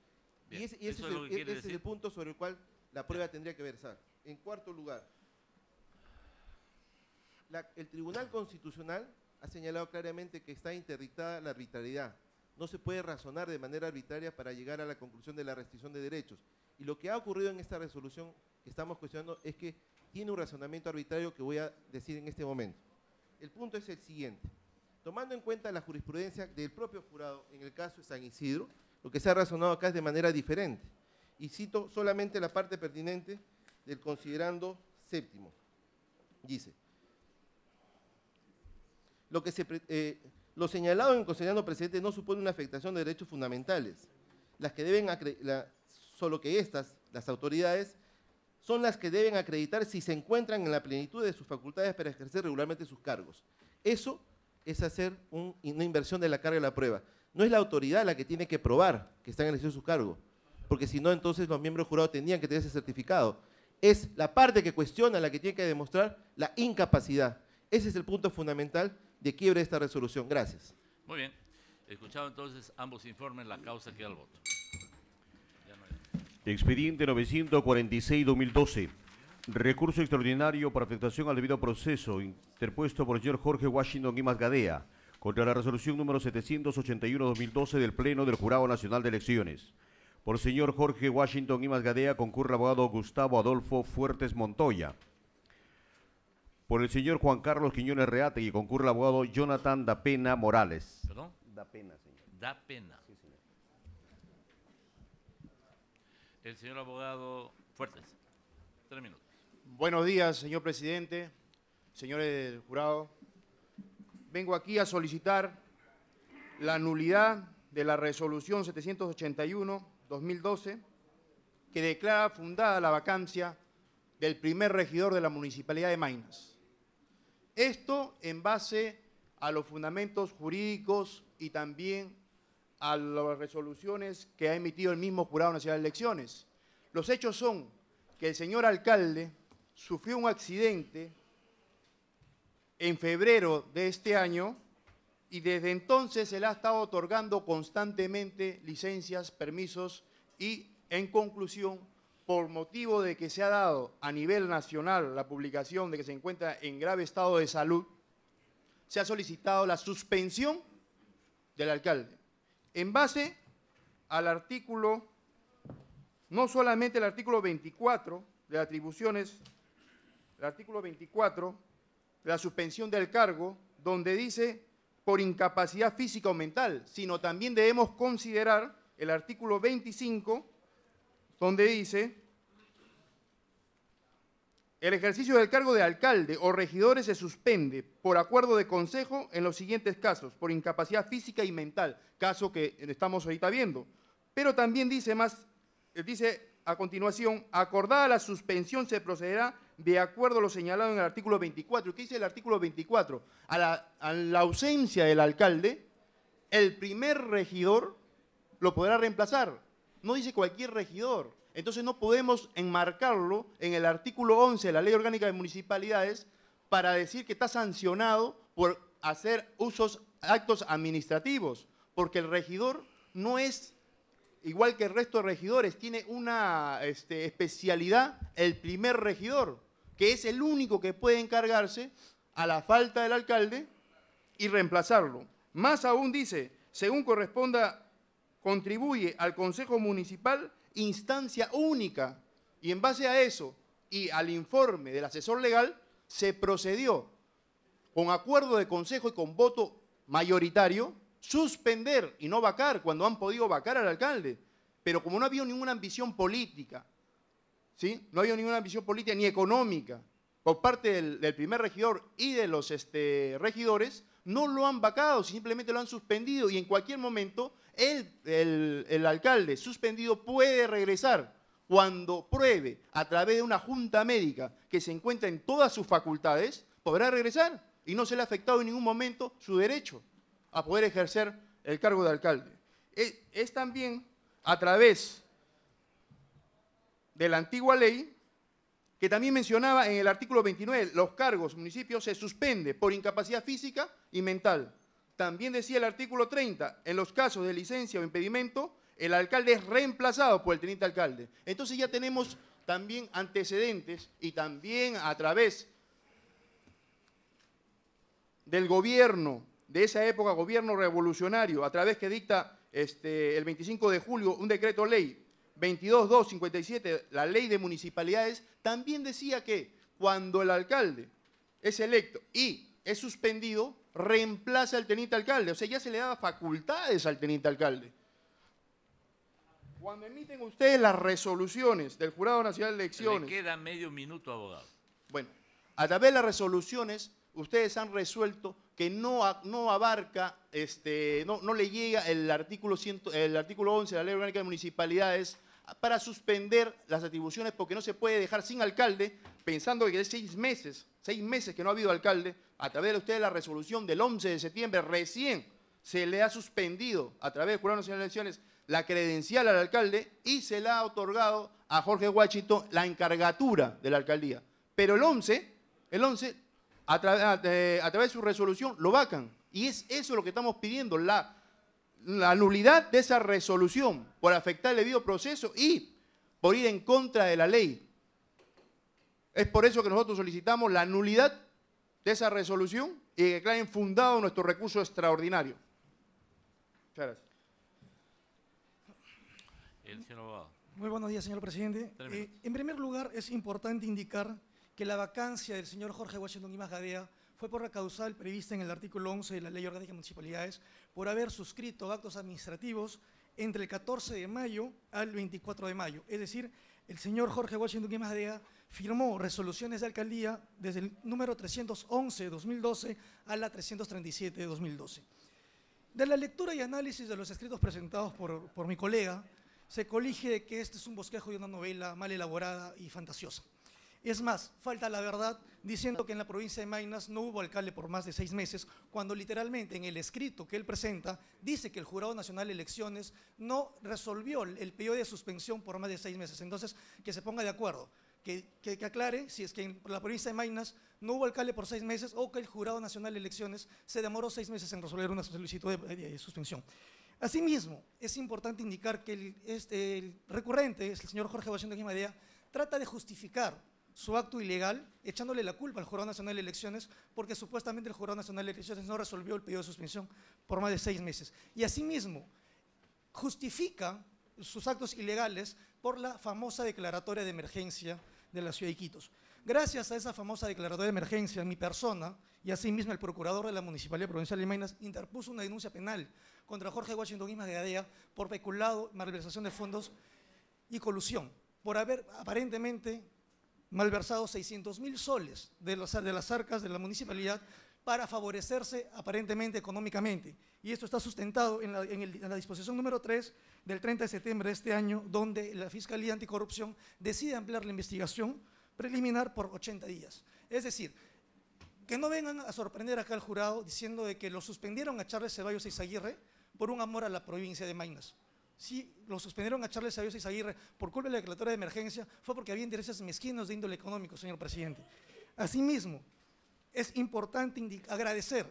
Bien, y ese es el punto sobre el cual la prueba tendría que versar. En cuarto lugar, el Tribunal Constitucional ha señalado claramente que está interdictada la arbitrariedad. No se puede razonar de manera arbitraria para llegar a la conclusión de la restricción de derechos. Y lo que ha ocurrido en esta resolución que estamos cuestionando es que tiene un razonamiento arbitrario que voy a decir en este momento. El punto es el siguiente. Tomando en cuenta la jurisprudencia del propio jurado en el caso de San Isidro, lo que se ha razonado acá es de manera diferente. Y cito solamente la parte pertinente del considerando séptimo. Dice: lo señalado en el considerando precedente no supone una afectación de derechos fundamentales, solo que estas, las autoridades, son las que deben acreditar si se encuentran en la plenitud de sus facultades para ejercer regularmente sus cargos. Eso es hacer una inversión de la carga de la prueba. No es la autoridad la que tiene que probar que están en el ejercicio de su cargo, porque si no, entonces los miembros del jurado tendrían que tener ese certificado. Es la parte que cuestiona la que tiene que demostrar la incapacidad. Ese es el punto fundamental de quiebre de esta resolución. Gracias. Muy bien. Escuchado entonces ambos informes, la causa queda al voto. Expediente 946-2012. Recurso extraordinario por afectación al debido proceso interpuesto por el señor Jorge Washington Guimas Gadea contra la resolución número 781-2012 del Pleno del Jurado Nacional de Elecciones. Por el señor Jorge Washington Guimas Gadea concurre el abogado Gustavo Adolfo Fuertes Montoya. Por el señor Juan Carlos Quiñones Reategui concurre el abogado Jonathan Dapena Morales. ¿Perdón? Dapena, señor. Dapena. Sí, señor. El señor abogado Fuertes. 3 minutos. Buenos días, señor presidente, señores del jurado. Vengo aquí a solicitar la nulidad de la resolución 781-2012 que declara fundada la vacancia del primer regidor de la Municipalidad de Maynas. Esto en base a los fundamentos jurídicos y también a las resoluciones que ha emitido el mismo Jurado Nacional de Elecciones. Los hechos son que el señor alcalde sufrió un accidente en febrero de este año y desde entonces se le ha estado otorgando constantemente licencias, permisos y, en conclusión, por motivo de que se ha dado a nivel nacional la publicación de que se encuentra en grave estado de salud, se ha solicitado la suspensión del alcalde. En base al artículo, no solamente el artículo 24 de atribuciones, el artículo 24 de la suspensión del cargo, donde dice por incapacidad física o mental, sino también debemos considerar el artículo 25, donde dice: el ejercicio del cargo de alcalde o regidores se suspende por acuerdo de consejo en los siguientes casos: por incapacidad física y mental, caso que estamos ahorita viendo. Pero también dice a continuación: acordada la suspensión se procederá de acuerdo a lo señalado en el artículo 24. ¿Qué dice el artículo 24? A la ausencia del alcalde, el primer regidor lo podrá reemplazar. No dice cualquier regidor. Entonces no podemos enmarcarlo en el artículo 11 de la Ley Orgánica de Municipalidades para decir que está sancionado por hacer usos actos administrativos, porque el regidor no es igual que el resto de regidores, tiene una especialidad, el primer regidor, que es el único que puede encargarse a la falta del alcalde y reemplazarlo. Más aún dice, según corresponda, contribuye al Consejo Municipal instancia única, y en base a eso y al informe del asesor legal, se procedió con acuerdo de consejo y con voto mayoritario, suspender y no vacar cuando han podido vacar al alcalde. Pero como no ha habido ninguna ambición política, ¿sí? No ha habido ninguna ambición política ni económica por parte del primer regidor y de los regidores, no lo han vacado, simplemente lo han suspendido y en cualquier momento el alcalde suspendido puede regresar cuando pruebe a través de una junta médica que se encuentra en todas sus facultades, podrá regresar y no se le ha afectado en ningún momento su derecho a poder ejercer el cargo de alcalde. Es también a través de la antigua ley que también mencionaba en el artículo 29, los cargos municipios se suspende por incapacidad física y mental. También decía el artículo 30, en los casos de licencia o impedimento, el alcalde es reemplazado por el teniente alcalde. Entonces ya tenemos también antecedentes y también a través del gobierno, de esa época, gobierno revolucionario, a través que dicta el 25 de julio un decreto ley 22.257, la ley de municipalidades, también decía que cuando el alcalde es electo y es suspendido, reemplaza al teniente alcalde. O sea, ya se le daba facultades al teniente alcalde. Cuando emiten ustedes las resoluciones del Jurado Nacional de Elecciones… Le queda medio minuto, abogado. Bueno, a través de las resoluciones, ustedes han resuelto que no abarca, no le llega el artículo 11 de la Ley Orgánica de Municipalidades para suspender las atribuciones, porque no se puede dejar sin alcalde, pensando que es 6 meses que no ha habido alcalde. A través de ustedes la resolución del 11 de septiembre, recién se le ha suspendido a través del Jurado Nacional de Elecciones la credencial al alcalde y se le ha otorgado a Jorge Huachito la encargatura de la alcaldía. Pero el 11 a través de su resolución lo vacan. Y es eso lo que estamos pidiendo, la nulidad de esa resolución por afectar el debido proceso y por ir en contra de la ley. Es por eso que nosotros solicitamos la nulidad de esa resolución y que declaren fundado nuestro recurso extraordinario. Muchas gracias. El señor abogado. Muy buenos días, señor presidente. En primer lugar, es importante indicar que la vacancia del señor Jorge Washington Imaz Gadea fue por la causal prevista en el artículo 11 de la Ley Orgánica de Municipalidades por haber suscrito actos administrativos entre el 14 de mayo al 24 de mayo. Es decir, el señor Jorge Washington Imaz Gadea firmó resoluciones de alcaldía desde el número 311 de 2012 a la 337 de 2012. De la lectura y análisis de los escritos presentados por mi colega, se colige de que este es un bosquejo de una novela mal elaborada y fantasiosa. Es más, falta la verdad diciendo que en la provincia de Maynas no hubo alcalde por más de 6 meses, cuando literalmente en el escrito que él presenta dice que el Jurado Nacional de Elecciones no resolvió el periodo de suspensión por más de 6 meses. Entonces, que se ponga de acuerdo, que aclare si es que en la provincia de Maynas no hubo alcalde por 6 meses o que el Jurado Nacional de Elecciones se demoró 6 meses en resolver una solicitud de suspensión. Asimismo, es importante indicar que el recurrente, el señor Jorge Washington Imaz Gadea, trata de justificar su acto ilegal, echándole la culpa al Jurado Nacional de Elecciones, porque supuestamente el Jurado Nacional de Elecciones no resolvió el pedido de suspensión por más de 6 meses. Y asimismo, justifica sus actos ilegales por la famosa declaratoria de emergencia de la ciudad de Iquitos. Gracias a esa famosa declaratoria de emergencia, mi persona y asimismo el procurador de la Municipalidad Provincial de Maynas interpuso una denuncia penal contra Jorge Washington Imaz Gadea por peculado, malversación de fondos y colusión, por haber aparentemente malversado 600.000 soles de las arcas de la municipalidad para favorecerse aparentemente económicamente. Y esto está sustentado en la disposición número 3 del 30 de septiembre de este año, donde la Fiscalía Anticorrupción decide ampliar la investigación preliminar por 80 días. Es decir, que no vengan a sorprender acá al jurado diciendo de que lo suspendieron a Charles Ceballos Izaguirre por un amor a la provincia de Maynas. Si lo suspendieron a Charles Ceballos Izaguirre por culpa de la declaratoria de emergencia, fue porque había intereses mezquinos de índole económico, señor presidente. Asimismo, es importante agradecer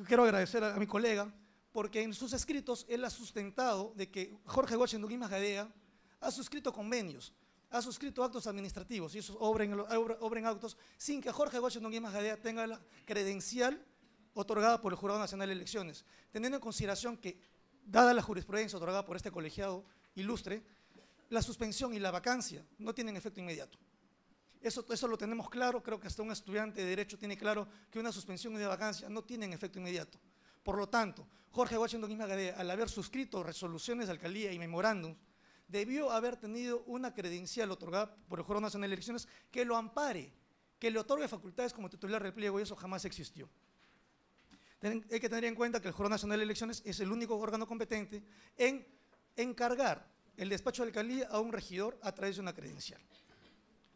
quiero agradecer a mi colega, porque en sus escritos él ha sustentado de que Jorge Washington Guimas Gadea ha suscrito convenios, ha suscrito actos administrativos, y esos obren actos sin que Jorge Washington Guimas Gadea tenga la credencial otorgada por el Jurado Nacional de Elecciones, teniendo en consideración que, dada la jurisprudencia otorgada por este colegiado ilustre, la suspensión y la vacancia no tienen efecto inmediato. Eso lo tenemos claro, creo que hasta un estudiante de Derecho tiene claro que una suspensión y una vacancia no tienen efecto inmediato. Por lo tanto, Jorge Washington Guimas Gadea, al haber suscrito resoluciones de alcaldía y memorándums, debió haber tenido una credencial otorgada por el Jurado Nacional de Elecciones que lo ampare, que le otorgue facultades como titular del pliego, y eso jamás existió. Hay que tener en cuenta que el Jurado Nacional de Elecciones es el único órgano competente en encargar el despacho de alcaldía a un regidor a través de una credencial.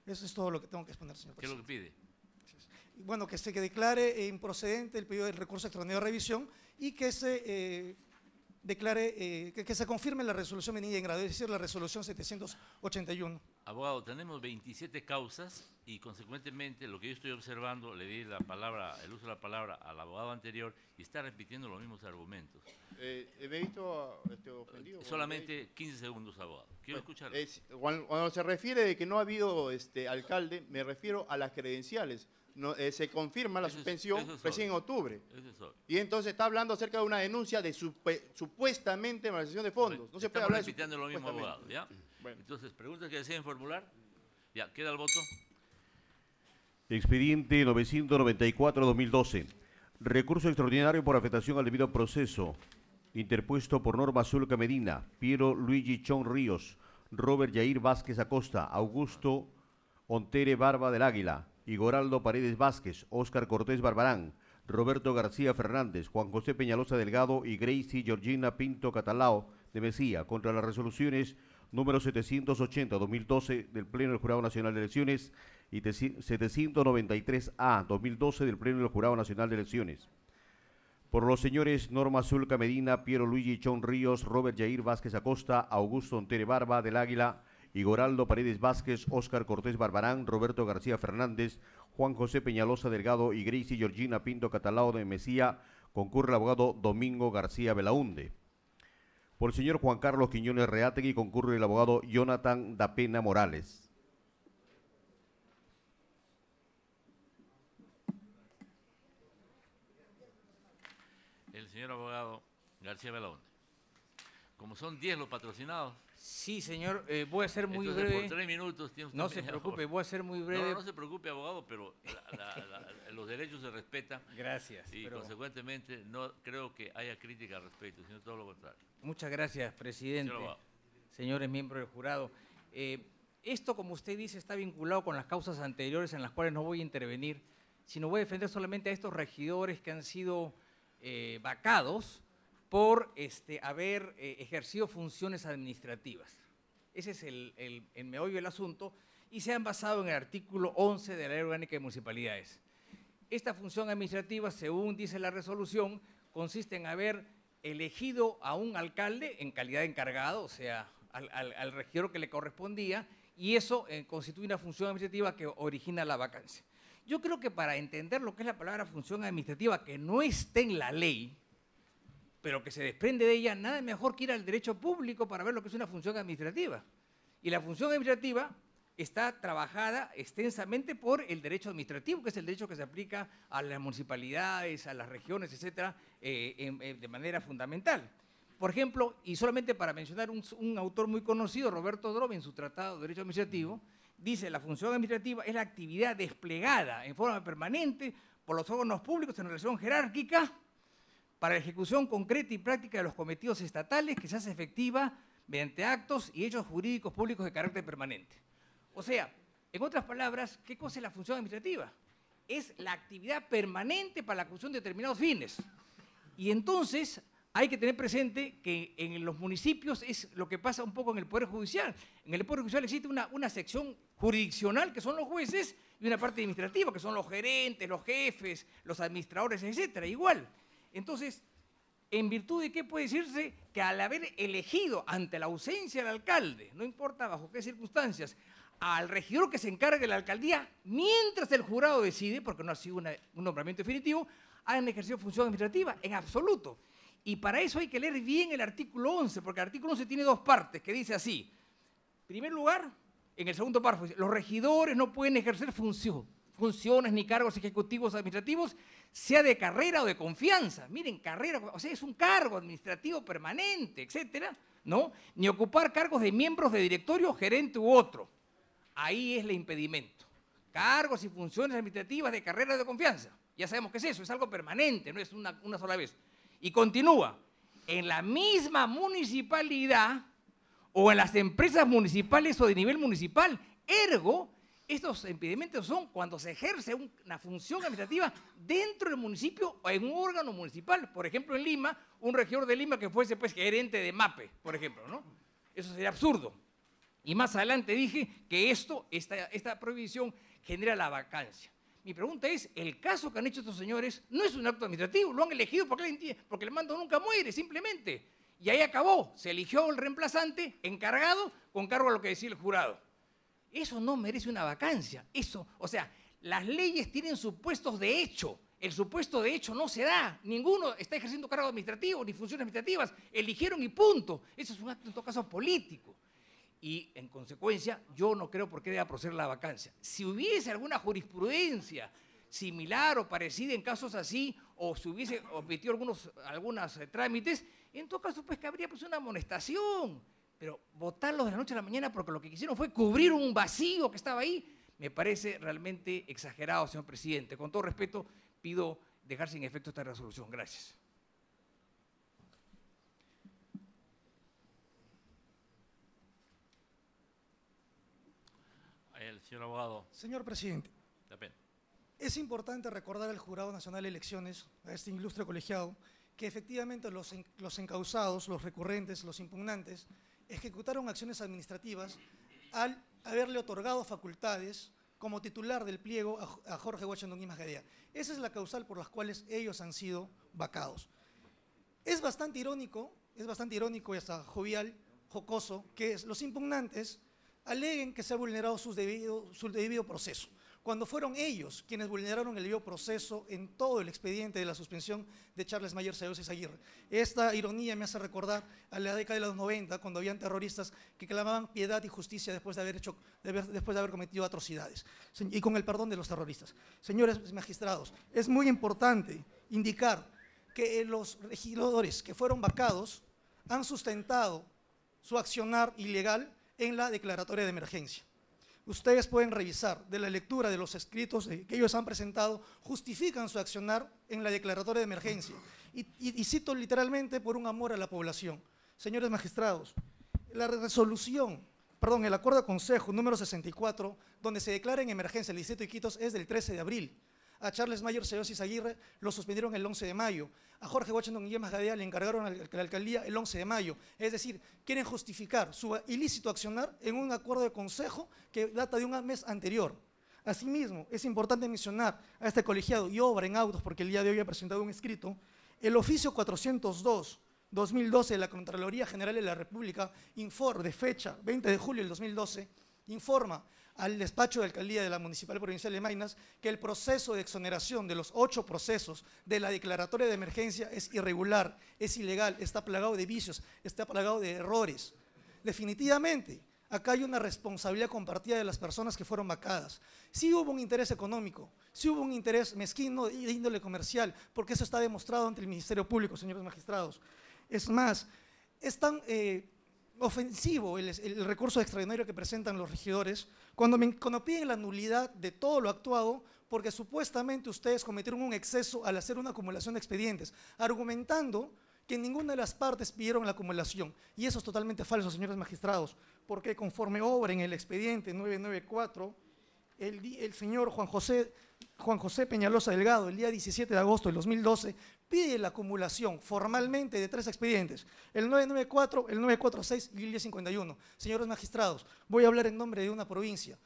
Eso es todo lo que tengo que exponer, señor presidente. ¿Qué es lo que pide? Bueno, que se declare improcedente el pedido del recurso extraordinario de revisión y que se declare, que se confirme la resolución venida en grado, es decir, la resolución 781. Abogado, tenemos 27 causas y consecuentemente lo que yo estoy observando, le di la palabra, el uso de la palabra al abogado anterior y está repitiendo los mismos argumentos. ¿Me he visto ofendido? Solamente 15 segundos, abogado. Quiero escucharlo. Cuando se refiere de que no ha habido alcalde, me refiero a las credenciales. No, se confirma la suspensión recién en octubre. Y entonces está hablando acerca de una denuncia de supuestamente malversación de fondos. No se puede hablar repitiendo lo mismo, abogado, ¿ya? Bueno. Entonces, preguntas que deseen formular. Ya, queda el voto. Expediente 994-2012. Recurso extraordinario por afectación al debido proceso. Interpuesto por Norma Zulca Medina, Piero Luigi Chon Ríos, Robert Yair Vázquez Acosta, Augusto Ontere Barba del Águila, Igoraldo Paredes Vázquez, Óscar Cortés Barbarán, Roberto García Fernández, Juan José Peñalosa Delgado y Gracie Georgina Pinto Catalao de Mesía, contra las resoluciones número 780-2012 del Pleno del Jurado Nacional de Elecciones y 793A-2012 del Pleno del Jurado Nacional de Elecciones. Por los señores Norma Zulca Medina, Piero Luigi Chon Ríos, Robert Yair Vázquez Acosta, Augusto Ontere Barba del Águila, Igoraldo Paredes Vázquez, Óscar Cortés Barbarán, Roberto García Fernández, Juan José Peñalosa Delgado y Gracie Georgina Pinto Catalao de Mesía, concurre el abogado Domingo García Belaúnde. Por el señor Juan Carlos Quiñones Reátegui concurre el abogado Jonathan Dapena Morales. El señor abogado García Belaúnde. Como son 10 los patrocinados. Sí, señor, voy a ser muy entonces, breve. por 3 minutos tiene usted. No se preocupe, voy a ser muy breve. No se preocupe, abogado, pero los derechos se respetan. Gracias. Y consecuentemente no creo que haya crítica al respecto, sino todo lo contrario. Muchas gracias, presidente. Señores miembros del jurado. Esto, como usted dice, está vinculado con las causas anteriores en las cuales no voy a intervenir, sino voy a defender solamente a estos regidores que han sido vacados por haber ejercido funciones administrativas. Ese es el meollo del asunto y se han basado en el artículo 11 de la Ley Orgánica de Municipalidades. Esta función administrativa, según dice la resolución, consiste en haber elegido a un alcalde en calidad de encargado, o sea, al regidor que le correspondía, y eso constituye una función administrativa que origina la vacancia. Yo creo que para entender lo que es la palabra función administrativa, que no esté en la ley, pero que se desprende de ella, nada mejor que ir al derecho público para ver lo que es una función administrativa. Y la función administrativa está trabajada extensamente por el derecho administrativo, que es el derecho que se aplica a las municipalidades, a las regiones, etcétera, de manera fundamental. Por ejemplo, y solamente para mencionar un autor muy conocido, Roberto Drobe, en su tratado de Derecho Administrativo, dice: la función administrativa es la actividad desplegada en forma permanente por los órganos públicos en relación jerárquica para la ejecución concreta y práctica de los cometidos estatales que se hace efectiva mediante actos y hechos jurídicos públicos de carácter permanente. O sea, en otras palabras, ¿qué cosa es la función administrativa? Es la actividad permanente para la ejecución de determinados fines. Y entonces hay que tener presente que en los municipios es lo que pasa un poco en el Poder Judicial. En el Poder Judicial existe una sección jurisdiccional, que son los jueces, y una parte administrativa, que son los gerentes, los jefes, los administradores, etcétera, igual. Entonces, ¿en virtud de qué puede decirse? Que al haber elegido ante la ausencia del alcalde, no importa bajo qué circunstancias, al regidor que se encargue de la alcaldía, mientras el jurado decide, porque no ha sido un nombramiento definitivo, han ejercido función administrativa, en absoluto. Y para eso hay que leer bien el artículo 11, porque el artículo 11 tiene dos partes, que dice así. En primer lugar, en el segundo párrafo, los regidores no pueden ejercer funciones ni cargos ejecutivos administrativos, sea de carrera o de confianza. Miren, carrera, o sea, es un cargo administrativo permanente, etcétera, ¿no? Ni ocupar cargos de miembros de directorio, gerente u otro. Ahí es el impedimento. Cargos y funciones administrativas de carrera o de confianza. Ya sabemos qué es eso, es algo permanente, no es una sola vez. Y continúa, en la misma municipalidad o en las empresas municipales o de nivel municipal, ergo, estos impedimentos son cuando se ejerce una función administrativa dentro del municipio o en un órgano municipal. Por ejemplo, en Lima, un regidor de Lima que fuese pues gerente de MAPE, por ejemplo, ¿no? Eso sería absurdo. Y más adelante dije que esta prohibición genera la vacancia. Mi pregunta es, el caso que han hecho estos señores no es un acto administrativo, lo han elegido porque el mando nunca muere, simplemente. Y ahí acabó, se eligió el reemplazante encargado con cargo a lo que decía el jurado. Eso no merece una vacancia, eso, o sea, las leyes tienen supuestos de hecho, el supuesto de hecho no se da, ninguno está ejerciendo cargo administrativo ni funciones administrativas, eligieron y punto, eso es un acto en todo caso político. Y en consecuencia, yo no creo por qué deba proceder la vacancia. Si hubiese alguna jurisprudencia similar o parecida en casos así, o si hubiese omitido algunos trámites, en todo caso pues que habría pues una amonestación. Pero votarlos de la noche a la mañana porque lo que quisieron fue cubrir un vacío que estaba ahí, me parece realmente exagerado, señor presidente. Con todo respeto, pido dejar sin efecto esta resolución. Gracias. El señor abogado. Señor presidente, es importante recordar al Jurado Nacional de Elecciones, a este ilustre colegiado, que efectivamente los encausados, los recurrentes, los impugnantes, ejecutaron acciones administrativas al haberle otorgado facultades como titular del pliego a Jorge Washington Imaz Gadea. Esa es la causal por las cuales ellos han sido vacados. Es bastante irónico y hasta jovial, jocoso, que los impugnantes aleguen que se ha vulnerado su debido proceso, cuando fueron ellos quienes vulneraron el debido proceso en todo el expediente de la suspensión de Charles Mayer Ceballos Aguirre. Esta ironía me hace recordar a la década de los 90, cuando habían terroristas que clamaban piedad y justicia después de haber cometido atrocidades, y con el perdón de los terroristas. Señores magistrados, es muy importante indicar que los regidores que fueron vacados han sustentado su accionar ilegal en la declaratoria de emergencia. Ustedes pueden revisar de la lectura de los escritos que ellos han presentado, justifican su accionar en la declaratoria de emergencia. Y cito literalmente por un amor a la población. Señores magistrados, el acuerdo de consejo número 64, donde se declara en emergencia el distrito de Iquitos, es del 13 de abril. A Charles Mayer Ceballos Aguirre lo suspendieron el 11 de mayo. A Jorge Washington Imaz Gadea le encargaron a la alcaldía el 11 de mayo. Es decir, quieren justificar su ilícito accionar en un acuerdo de consejo que data de un mes anterior. Asimismo, es importante mencionar a este colegiado y obra en autos, porque el día de hoy ha presentado un escrito, el oficio 402/2012 de la Contraloría General de la República, de fecha 20 de julio del 2012, informa al despacho de alcaldía de la Municipal Provincial de Maynas que el proceso de exoneración de los 8 procesos de la declaratoria de emergencia es irregular, es ilegal, está plagado de vicios, está plagado de errores. Definitivamente, acá hay una responsabilidad compartida de las personas que fueron vacadas. Sí hubo un interés económico, sí hubo un interés mezquino de índole comercial, porque eso está demostrado ante el Ministerio Público, señores magistrados. Es más, es tan ofensivo el recurso extraordinario que presentan los regidores cuando piden la nulidad de todo lo actuado porque supuestamente ustedes cometieron un exceso al hacer una acumulación de expedientes, argumentando que ninguna de las partes pidieron la acumulación. Y eso es totalmente falso, señores magistrados, porque conforme obra en el expediente 994, el señor Juan José Peñalosa Delgado, el día 17 de agosto del 2012, pide la acumulación formalmente de 3 expedientes, el 994, el 946 y el 1051. Señores magistrados, voy a hablar en nombre de una provincia.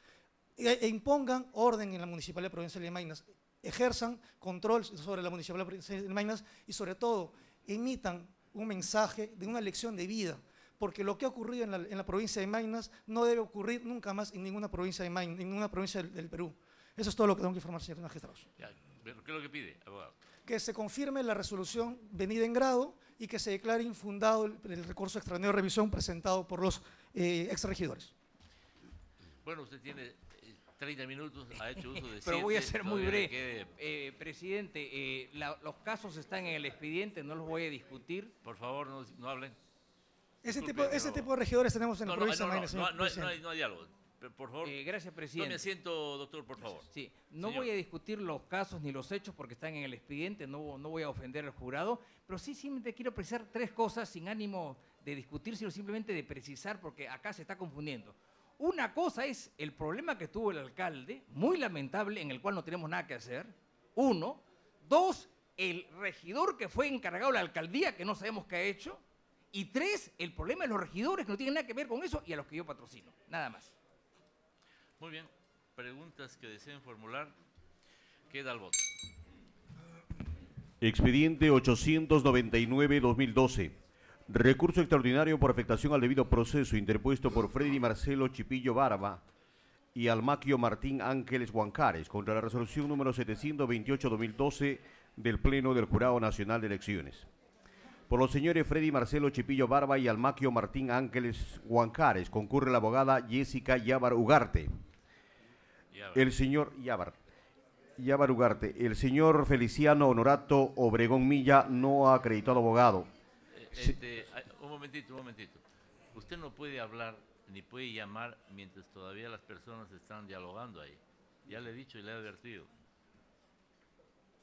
E impongan orden en la Municipalidad Provincial de Maynas, ejerzan control sobre la Municipalidad Provincial de Maynas y sobre todo emitan un mensaje de una lección de vida, porque lo que ha ocurrido en la provincia de Maynas no debe ocurrir nunca más en ninguna provincia de Maynas, en ninguna provincia del Perú. Eso es todo lo que tengo que informar, señores magistrados. Ya, ¿pero qué es lo que pide, abogado? que se confirme la resolución venida en grado y que se declare infundado el recurso extraordinario de revisión presentado por los exregidores. Bueno, usted tiene 30 minutos, ha hecho uso de 7. Pero voy a ser muy breve. Presidente, los casos están en el expediente, no los voy a discutir. Por favor, no hablen. Ese tipo de regidores tenemos en la provincia de Maynas, señor no presidente. hay diálogo. Por favor. Gracias, presidente. Tome asiento, doctor, por favor. Sí, no Señor. voy a discutir los casos ni los hechos porque están en el expediente, no voy a ofender al jurado, pero sí simplemente quiero precisar 3 cosas sin ánimo de discutir, sino simplemente de precisar porque acá se está confundiendo. Una cosa es el problema que tuvo el alcalde, muy lamentable, en el cual no tenemos nada que hacer. 1. 2, el regidor que fue encargado de la alcaldía, que no sabemos qué ha hecho. Y 3, el problema de los regidores, que no tienen nada que ver con eso, y a los que yo patrocino. Nada más. Muy bien. Preguntas que deseen formular. Queda al voto. Expediente 899-2012. Recurso extraordinario por afectación al debido proceso interpuesto por Freddy Marcelo Chipillo Barba y Almaquio Martín Ángeles Huancares contra la resolución número 728-2012 del Pleno del Jurado Nacional de Elecciones. Por los señores Freddy Marcelo Chipillo Barba y Almaquio Martín Ángeles Huancares concurre la abogada Jessica Yabar Ugarte. El señor Yabar Ugarte. El señor Feliciano Honorato Obregón Milla no ha acreditado abogado. Un momentito. Usted no puede hablar ni puede llamar mientras todavía las personas están dialogando ahí. Ya le he dicho y le he advertido.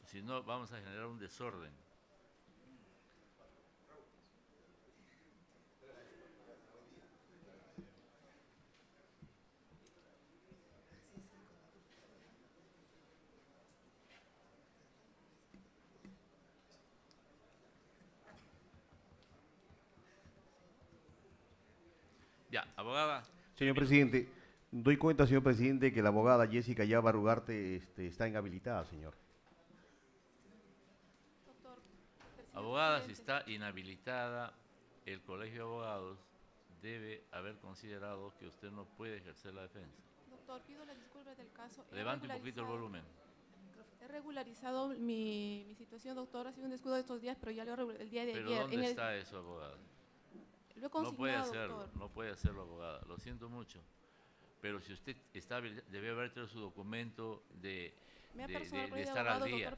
Si no, vamos a generar un desorden. Ya, abogada. Señor presidente, doy cuenta, señor presidente, que la abogada Jessica Yabar Ugarte está inhabilitada, señor. Abogada, si está inhabilitada, el Colegio de Abogados debe haber considerado que usted no puede ejercer la defensa. Doctor, pido las disculpas del caso. Levante un poquito el volumen. He regularizado mi situación, doctor. Ha sido un descuido de estos días, pero ya lo el día de ¿Pero ayer. dónde está eso, abogada? Lo he consignado, no puede hacerlo, doctor. no puede hacerlo, abogada. Lo siento mucho. Pero si usted está, debe haber traído su documento de estar al día.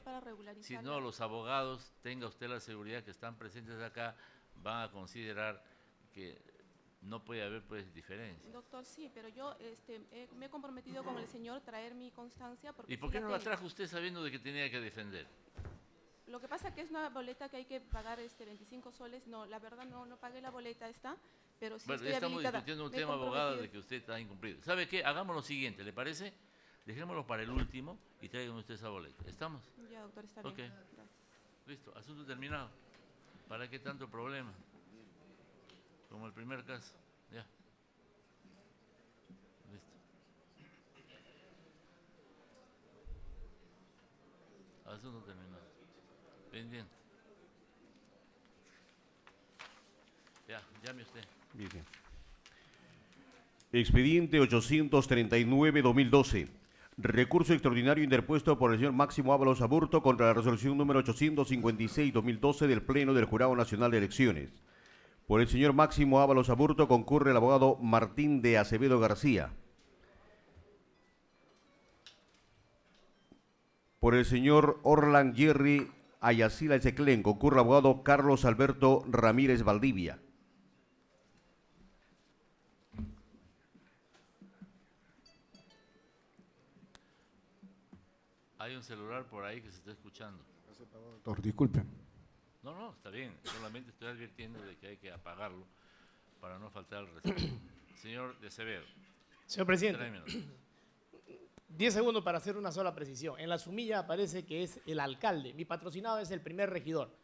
Si no, los abogados, tenga usted la seguridad que están presentes acá, van a considerar que no puede haber pues diferencia. Doctor, sí, pero yo me he comprometido con el señor traer mi constancia. Porque ¿Y por qué no la trajo usted sabiendo de que tenía que defender? Lo que pasa es que es una boleta que hay que pagar 25 soles. No, la verdad no pagué la boleta esta, pero sí bueno, estoy estamos habilitada. discutiendo un tema, abogado, de que usted está incumplido. ¿Sabe qué? Hagamos lo siguiente, ¿le parece? Dejémoslo para el último y traigan usted esa boleta. ¿Estamos? Ya, doctor, está bien. Ok. Listo, asunto terminado. ¿Para qué tanto problema? Como el primer caso. Ya. Listo. Asunto terminado. Pendiente. Ya, llame usted. Bien. Expediente 839-2012. Recurso extraordinario interpuesto por el señor Máximo Ábalos Aburto contra la resolución número 856-2012 del Pleno del Jurado Nacional de Elecciones. Por el señor Máximo Ábalos Aburto concurre el abogado Martín de Acevedo García. Por el señor Orlan Jerry Ayacila Ececlén concurre el abogado Carlos Alberto Ramírez Valdivia. Hay un celular por ahí que se está escuchando. Doctor, disculpe. No, está bien. Solamente estoy advirtiendo de que hay que apagarlo para no faltar al respeto. Señor de Acevedo. Señor presidente, 10 segundos para hacer una sola precisión. En la sumilla aparece que es el alcalde. Mi patrocinado es el primer regidor,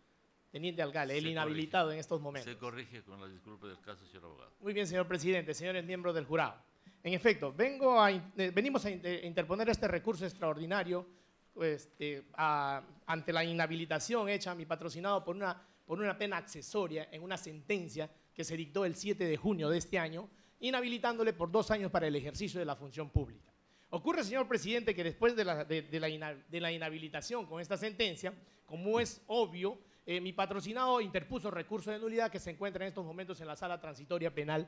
teniente alcalde, el inhabilitado en estos momentos. Se corrige con las disculpas del caso, señor abogado. Muy bien, señor presidente, señores miembros del jurado. En efecto, venimos a interponer este recurso extraordinario ante la inhabilitación hecha a mi patrocinado por una pena accesoria en una sentencia que se dictó el 7 de junio de este año, inhabilitándole por 2 años para el ejercicio de la función pública. Ocurre, señor presidente, que después de la inhabilitación con esta sentencia, como es obvio, mi patrocinado interpuso recurso de nulidad que se encuentra en estos momentos en la sala transitoria penal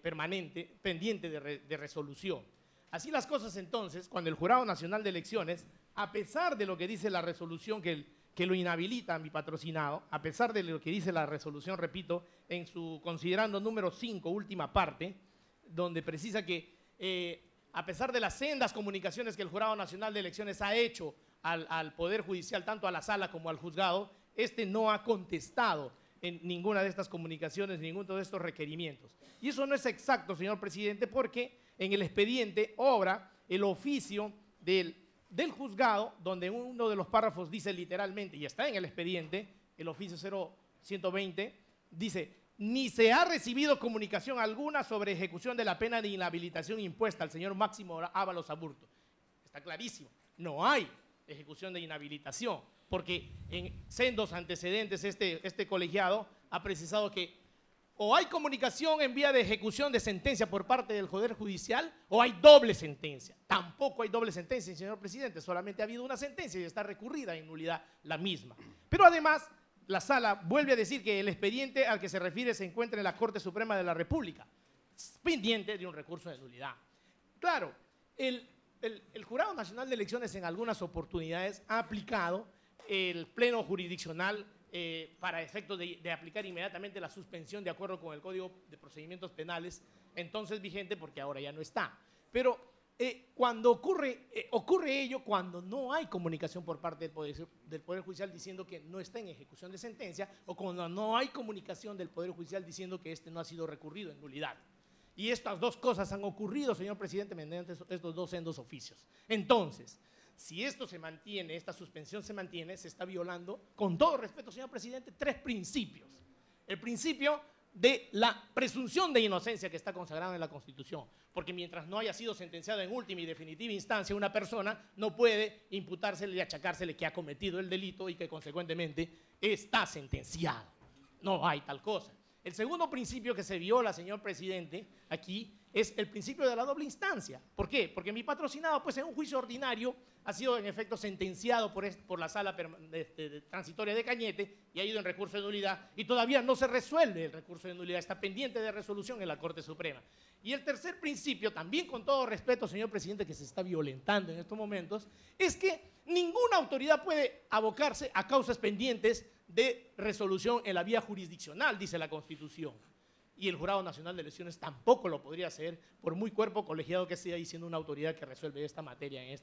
permanente, pendiente de resolución. Así las cosas entonces, cuando el Jurado Nacional de Elecciones, a pesar de lo que dice la resolución que lo inhabilita a mi patrocinado, a pesar de lo que dice la resolución, repito, en su considerando número 5, última parte, donde precisa que a pesar de las sendas comunicaciones que el Jurado Nacional de Elecciones ha hecho al Poder Judicial, tanto a la sala como al juzgado, este no ha contestado en ninguna de estas comunicaciones, ninguno de estos requerimientos. Y eso no es exacto, señor presidente, porque en el expediente obra el oficio del juzgado, donde uno de los párrafos dice literalmente, y está en el expediente, el oficio 0120, dice: ni se ha recibido comunicación alguna sobre ejecución de la pena de inhabilitación impuesta al señor Máximo Ábalos Aburto. Está clarísimo, no hay ejecución de inhabilitación, porque en sendos antecedentes este colegiado ha precisado que o hay comunicación en vía de ejecución de sentencia por parte del Poder Judicial o hay doble sentencia. Tampoco hay doble sentencia, señor presidente, solamente ha habido una sentencia y está recurrida en nulidad la misma. Pero además, la sala vuelve a decir que el expediente al que se refiere se encuentra en la Corte Suprema de la República, pendiente de un recurso de nulidad. Claro, el Jurado Nacional de Elecciones en algunas oportunidades ha aplicado el pleno jurisdiccional para efectos de aplicar inmediatamente la suspensión de acuerdo con el Código de Procedimientos Penales, entonces vigente, porque ahora ya no está. Pero cuando ocurre ello cuando no hay comunicación por parte del Poder Judicial diciendo que no está en ejecución de sentencia, o cuando no hay comunicación del Poder Judicial diciendo que este no ha sido recurrido en nulidad. Y estas dos cosas han ocurrido, señor presidente, mediante estos dos sendos oficios. Entonces, si esto se mantiene, esta suspensión se mantiene, se está violando, con todo respeto, señor presidente, tres principios. El principio de la presunción de inocencia que está consagrada en la Constitución, porque mientras no haya sido sentenciado en última y definitiva instancia, una persona no puede imputársele y achacársele que ha cometido el delito y que consecuentemente está sentenciado. No hay tal cosa. El segundo principio que se viola, señor presidente, aquí es el principio de la doble instancia. ¿Por qué? Porque mi patrocinado, pues en un juicio ordinario, ha sido en efecto sentenciado por la sala transitoria de Cañete y ha ido en recurso de nulidad y todavía no se resuelve el recurso de nulidad, está pendiente de resolución en la Corte Suprema. Y el tercer principio, también con todo respeto, señor presidente, que se está violentando en estos momentos, es que ninguna autoridad puede abocarse a causas pendientes de resolución en la vía jurisdiccional, dice la Constitución. Y el Jurado Nacional de Elecciones tampoco lo podría hacer, por muy cuerpo colegiado que sea y siendo una autoridad que resuelve esta materia en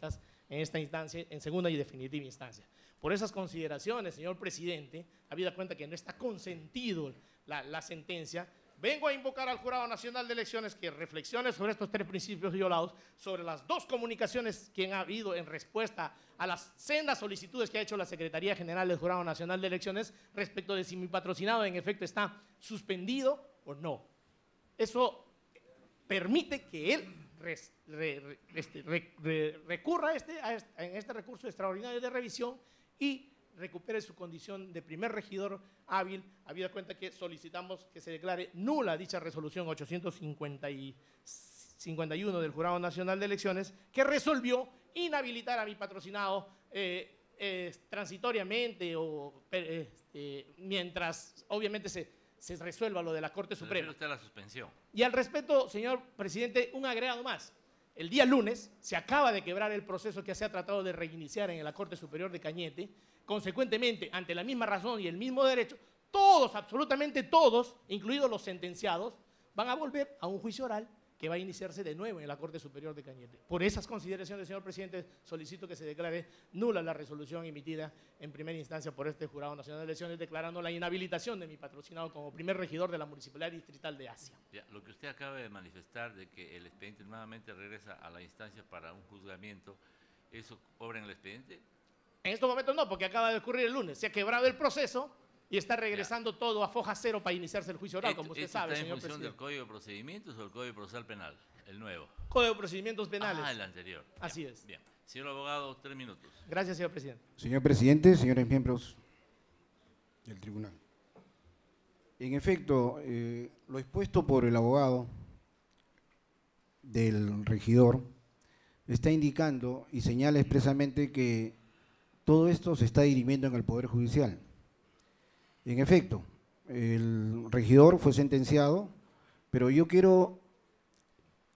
esta instancia, en segunda y definitiva instancia. Por esas consideraciones, señor presidente, habida cuenta que no está consentido la sentencia, vengo a invocar al Jurado Nacional de Elecciones que reflexione sobre estos tres principios violados, sobre las dos comunicaciones que han habido en respuesta a las sendas solicitudes que ha hecho la Secretaría General del Jurado Nacional de Elecciones respecto de si mi patrocinado en efecto está suspendido o no. Eso permite que él recurra en este recurso extraordinario de revisión y recupere su condición de primer regidor hábil, habida cuenta que solicitamos que se declare nula dicha resolución 851 del Jurado Nacional de Elecciones, que resolvió inhabilitar a mi patrocinado transitoriamente o mientras obviamente se resuelva lo de la Corte Suprema. Usted la suspensión. Y al respecto, señor presidente, un agregado más. El día lunes se acaba de quebrar el proceso que se ha tratado de reiniciar en la Corte Superior de Cañete. Consecuentemente, ante la misma razón y el mismo derecho, todos, absolutamente todos, incluidos los sentenciados, van a volver a un juicio oral que va a iniciarse de nuevo en la Corte Superior de Cañete. Por esas consideraciones, señor presidente, solicito que se declare nula la resolución emitida en primera instancia por este Jurado Nacional de Elecciones, declarando la inhabilitación de mi patrocinado como primer regidor de la Municipalidad Distrital de Asia. Ya, lo que usted acaba de manifestar de que el expediente nuevamente regresa a la instancia para un juzgamiento, ¿eso obra en el expediente? En estos momentos no, porque acaba de ocurrir el lunes. Se ha quebrado el proceso y está regresando todo a foja cero para iniciarse el juicio oral, como usted sabe, señor presidente. ¿Está en función del Código de Procedimientos o el Código Procesal Penal, el nuevo? Código de Procedimientos Penales. El anterior. Así es. Bien. Señor abogado, 3 minutos. Gracias, señor presidente. Señor presidente, señores miembros del tribunal. En efecto, lo expuesto por el abogado del regidor está indicando y señala expresamente que todo esto se está dirimiendo en el Poder Judicial. En efecto, el regidor fue sentenciado, pero yo quiero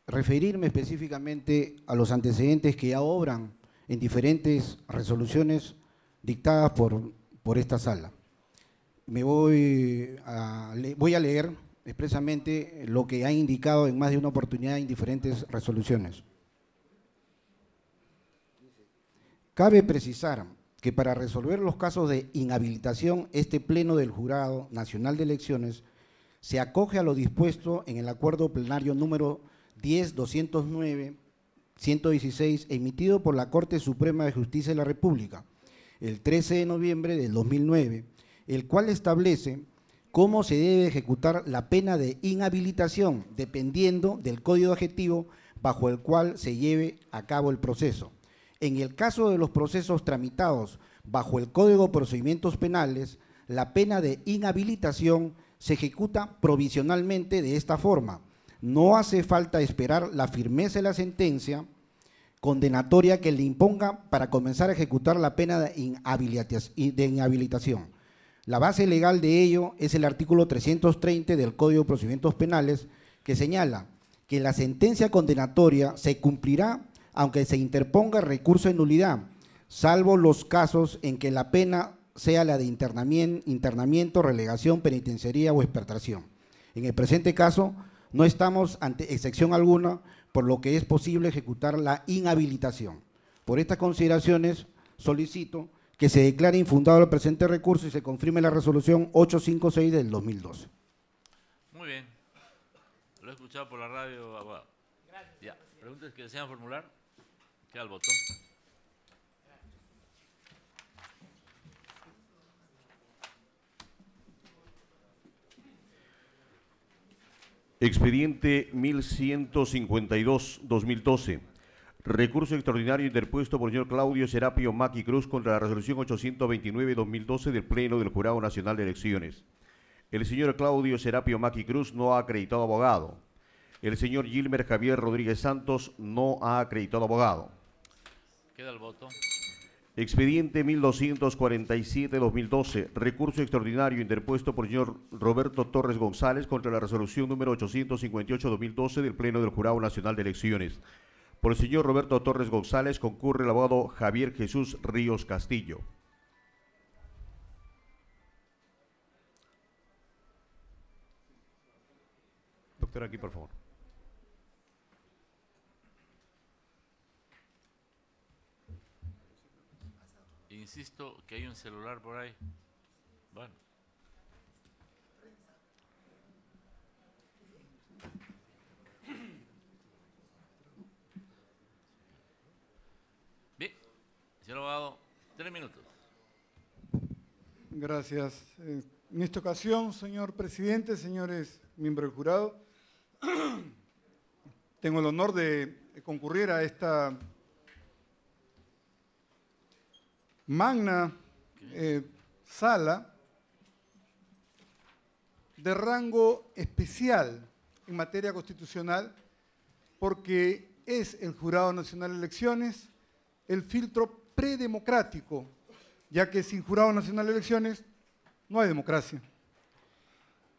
referirme específicamente a los antecedentes que ya obran en diferentes resoluciones dictadas por esta sala. Voy a leer expresamente lo que ha indicado en más de una oportunidad en diferentes resoluciones. Cabe precisar que para resolver los casos de inhabilitación, este Pleno del Jurado Nacional de Elecciones se acoge a lo dispuesto en el acuerdo plenario número 10-209-116 emitido por la Corte Suprema de Justicia de la República el 13 de noviembre del 2009, el cual establece cómo se debe ejecutar la pena de inhabilitación dependiendo del código adjetivo bajo el cual se lleve a cabo el proceso. En el caso de los procesos tramitados bajo el Código de Procedimientos Penales, la pena de inhabilitación se ejecuta provisionalmente de esta forma. No hace falta esperar la firmeza de la sentencia condenatoria que le imponga para comenzar a ejecutar la pena de inhabilitación. La base legal de ello es el artículo 330 del Código de Procedimientos Penales, que señala que la sentencia condenatoria se cumplirá aunque se interponga recurso de nulidad, salvo los casos en que la pena sea la de internamiento, relegación, penitenciaría o expertación. En el presente caso, no estamos ante excepción alguna, por lo que es posible ejecutar la inhabilitación. Por estas consideraciones, solicito que se declare infundado el presente recurso y se confirme la resolución 856 del 2012. Muy bien. Lo he escuchado por la radio, abogado. Gracias. Ya. ¿Preguntas que desean formular? Queda el botón. Expediente 1152-2012. Recurso extraordinario interpuesto por el señor Claudio Serapio Maqui Cruz contra la resolución 829-2012 del Pleno del Jurado Nacional de Elecciones. El señor Claudio Serapio Maqui Cruz no ha acreditado abogado. El señor Gilmer Javier Rodríguez Santos no ha acreditado abogado. Queda el voto. Expediente 1247-2012, recurso extraordinario interpuesto por el señor Roberto Torres González contra la resolución número 858-2012 del Pleno del Jurado Nacional de Elecciones. Por el señor Roberto Torres González concurre el abogado Javier Jesús Ríos Castillo. Doctor, aquí por favor. Insisto que hay un celular por ahí. Bueno. Bien, señor abogado, 3 minutos. Gracias. En esta ocasión, señor presidente, señores miembros del jurado, tengo el honor de concurrir a esta magna sala de rango especial en materia constitucional, porque es el Jurado Nacional de Elecciones el filtro predemocrático, ya que sin Jurado Nacional de Elecciones no hay democracia.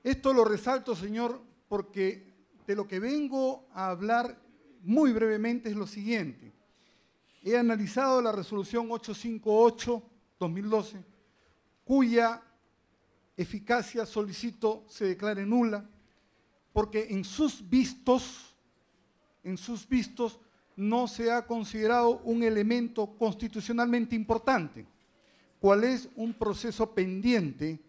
Esto lo resalto, señor, porque de lo que vengo a hablar muy brevemente es lo siguiente. He analizado la resolución 858-2012, cuya eficacia solicito se declare nula, porque en sus vistos no se ha considerado un elemento constitucionalmente importante, cuál es un proceso pendiente,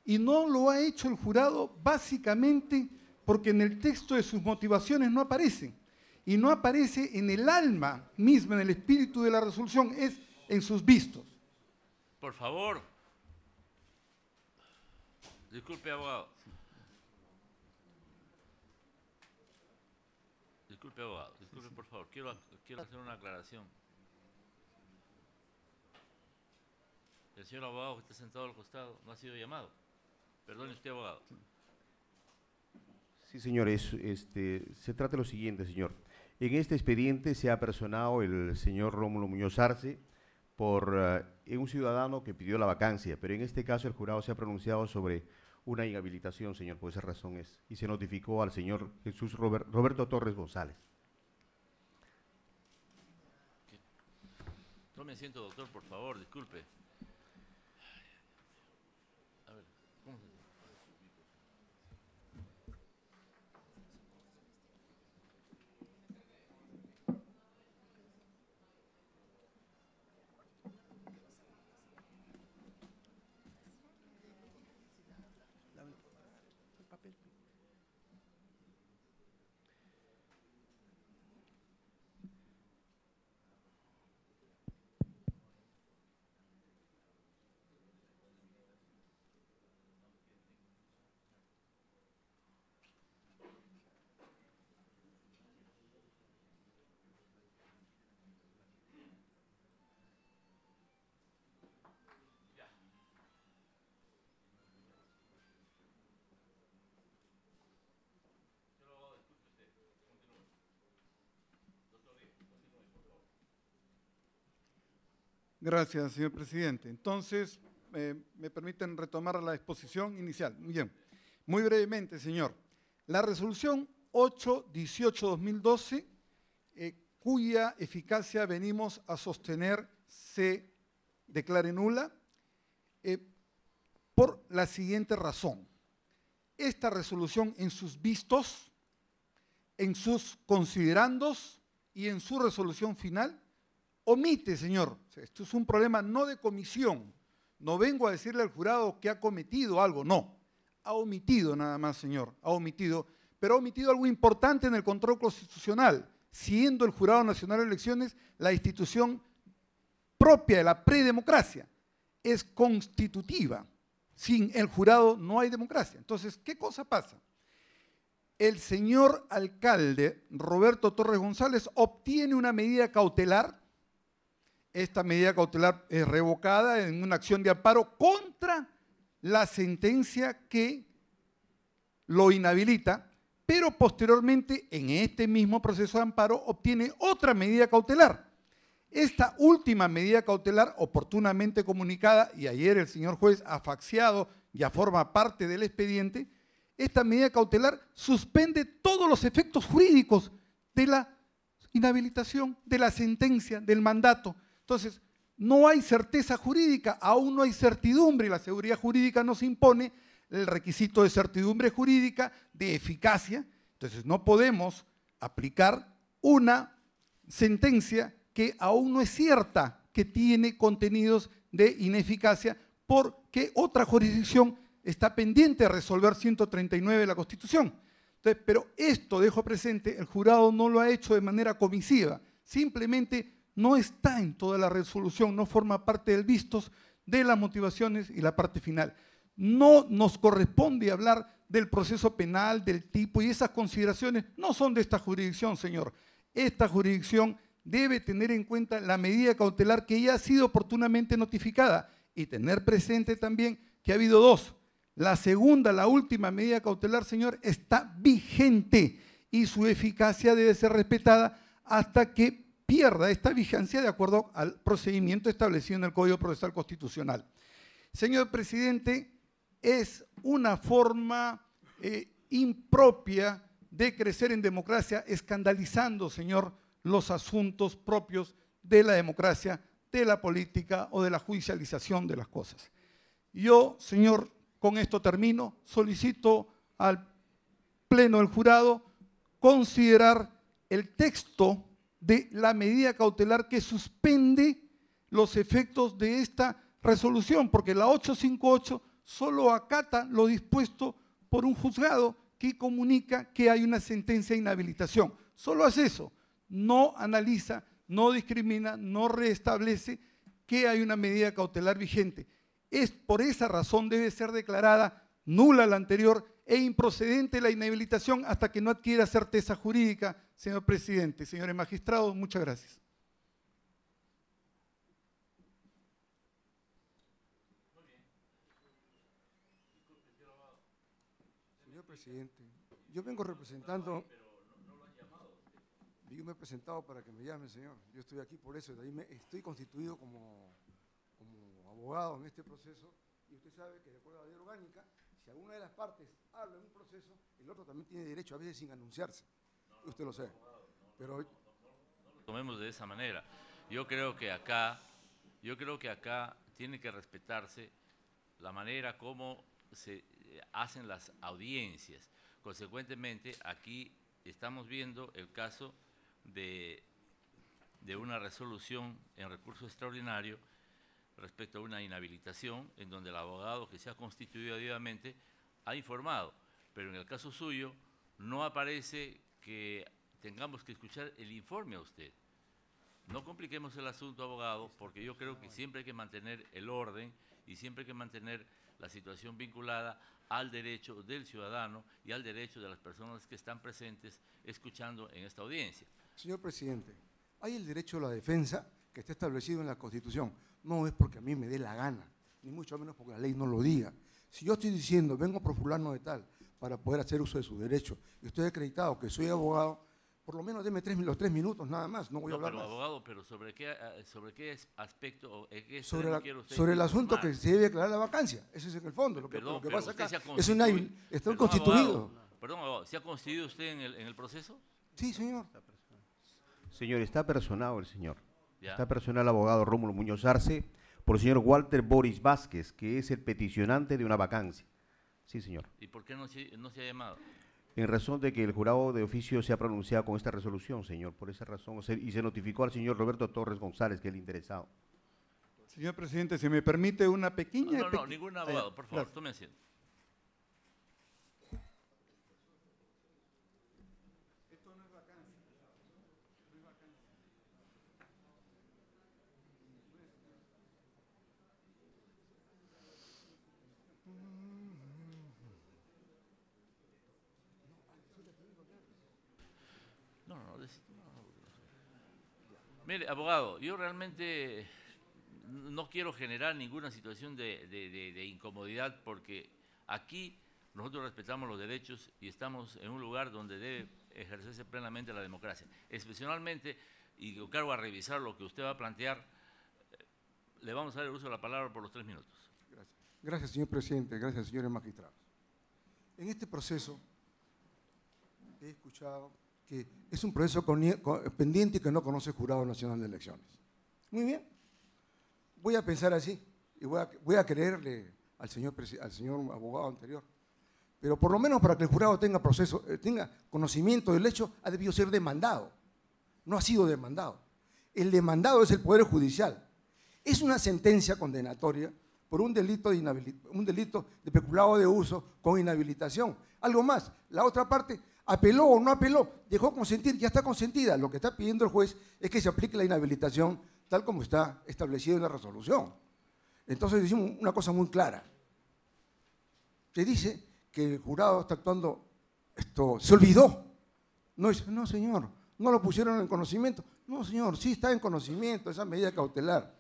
y no lo ha hecho el jurado básicamente porque en el texto de sus motivaciones no aparece. Y no aparece en el alma misma, en el espíritu de la resolución, es en sus vistos. Por favor. Disculpe, abogado. Disculpe, abogado. Disculpe, por favor. Quiero hacer una aclaración. El señor abogado que está sentado al costado no ha sido llamado. Perdone usted, abogado. Sí, señor. Se trata de lo siguiente, señor. En este expediente se ha personado el señor Rómulo Muñoz Arce por un ciudadano que pidió la vacancia, pero en este caso el jurado se ha pronunciado sobre una inhabilitación, señor, por esa razón es, y se notificó al señor Jesús Roberto Torres González. Tome asiento, doctor, por favor, disculpe. A ver, ¿cómo se dice? Gracias, señor presidente. Entonces, me permiten retomar la exposición inicial. Muy bien. Muy brevemente, señor. La resolución 818-2012, cuya eficacia venimos a sostener, se declare nula por la siguiente razón. Esta resolución en sus vistos, en sus considerandos y en su resolución final, omite, señor, esto es un problema no de comisión, no vengo a decirle al jurado que ha cometido algo, no, ha omitido nada más, señor, ha omitido, pero ha omitido algo importante en el control constitucional, siendo el Jurado Nacional de Elecciones la institución propia de la predemocracia, es constitutiva, sin el jurado no hay democracia. Entonces, ¿qué cosa pasa? El señor alcalde Roberto Torres González obtiene una medida cautelar. Esta medida cautelar es revocada en una acción de amparo contra la sentencia que lo inhabilita, pero posteriormente en este mismo proceso de amparo obtiene otra medida cautelar. Esta última medida cautelar, oportunamente comunicada, y ayer el señor juez ha faxiado, ya forma parte del expediente, esta medida cautelar suspende todos los efectos jurídicos de la inhabilitación, de la sentencia, del mandato. Entonces, no hay certeza jurídica, aún no hay certidumbre y la seguridad jurídica nos impone el requisito de certidumbre jurídica, de eficacia. Entonces, no podemos aplicar una sentencia que aún no es cierta, que tiene contenidos de ineficacia porque otra jurisdicción está pendiente de resolver 139 de la Constitución. Entonces, pero esto, dejo presente, el jurado no lo ha hecho de manera comisiva, simplemente no está en toda la resolución, no forma parte del vistos de las motivaciones y la parte final. No nos corresponde hablar del proceso penal, del tipo, y esas consideraciones no son de esta jurisdicción, señor. Esta jurisdicción debe tener en cuenta la medida cautelar que ya ha sido oportunamente notificada y tener presente también que ha habido dos. La segunda, la última medida cautelar, señor, está vigente y su eficacia debe ser respetada hasta que pierda esta vigencia de acuerdo al procedimiento establecido en el Código Procesal Constitucional. Señor presidente, es una forma impropia de crecer en democracia, escandalizando, señor, los asuntos propios de la democracia, de la política o de la judicialización de las cosas. Yo, señor, con esto termino, solicito al Pleno del Jurado considerar el texto de la medida cautelar que suspende los efectos de esta resolución, porque la 858 solo acata lo dispuesto por un juzgado que comunica que hay una sentencia de inhabilitación. Solo hace eso, no analiza, no discrimina, no reestablece que hay una medida cautelar vigente. Es por esa razón debe ser declarada nula la anterior e improcedente la inhabilitación hasta que no adquiera certeza jurídica, señor presidente. Señores magistrados, muchas gracias. Señor presidente, yo vengo representando... Yo me he presentado para que me llame, señor. Yo estoy aquí por eso, de ahí estoy constituido como abogado en este proceso, y usted sabe que de acuerdo a la ley orgánica, si alguna de las partes habla en un proceso, el otro también tiene derecho a veces sin anunciarse. Usted lo sabe. Pero no lo tomemos de esa manera. Yo creo que acá tiene que respetarse la manera como se hacen las audiencias. Consecuentemente, aquí estamos viendo el caso de una resolución en recurso extraordinario respecto a una inhabilitación en donde el abogado que se ha constituido debidamente ha informado, pero en el caso suyo no aparece que tengamos que escuchar el informe a usted. No compliquemos el asunto, abogado, porque yo creo que siempre hay que mantener el orden y siempre hay que mantener la situación vinculada al derecho del ciudadano y al derecho de las personas que están presentes escuchando en esta audiencia. Señor presidente, hay el derecho a la defensa que está establecido en la Constitución. No es porque a mí me dé la gana, ni mucho menos porque la ley no lo diga. Si yo estoy diciendo, vengo por fulano de tal, para poder hacer uso de sus derechos, y estoy acreditado que soy abogado, por lo menos deme los 3 minutos nada más, no voy a hablar pero, más. Abogado, pero ¿sobre qué aspecto o qué sobre el asunto que se debe aclarar la vacancia? Ese es en el fondo, lo que pasa acá. Es un está constituido. Abogado, perdón, abogado, ¿se ha constituido usted en el proceso? Sí, señor. Señor, está personado el señor. Ya. Está personado el abogado Rómulo Muñoz Arce por el señor Walter Boris Vázquez, que es el peticionante de una vacancia. Sí, señor. ¿Y por qué no se ha llamado? En razón de que el jurado de oficio se ha pronunciado con esta resolución, señor, por esa razón, y se notificó al señor Roberto Torres González, que es el interesado. Señor presidente, si me permite una pequeña... No, ningún abogado, por favor, tome asiento. Mire, abogado, yo realmente no quiero generar ninguna situación de incomodidad porque aquí nosotros respetamos los derechos y estamos en un lugar donde debe ejercerse plenamente la democracia. Excepcionalmente, y yo cargo a revisar lo que usted va a plantear, le vamos a dar el uso de la palabra por los 3 minutos. Gracias. Gracias, señor presidente. Gracias, señores magistrados. En este proceso he escuchado que es un proceso pendiente y que no conoce el Jurado Nacional de Elecciones. Muy bien. Voy a pensar así y voy a creerle al señor abogado anterior. Pero por lo menos para que el jurado tenga conocimiento del hecho, ha debido ser demandado. No ha sido demandado. El demandado es el Poder Judicial. Es una sentencia condenatoria por un delito de peculado de uso con inhabilitación. Algo más, la otra parte apeló o no apeló, dejó consentir, ya está consentida. Lo que está pidiendo el juez es que se aplique la inhabilitación tal como está establecido en la resolución. Entonces decimos una cosa muy clara. Se dice que el jurado está actuando, se olvidó. No, no, señor, no lo pusieron en conocimiento. No, señor, sí está en conocimiento esa medida cautelar.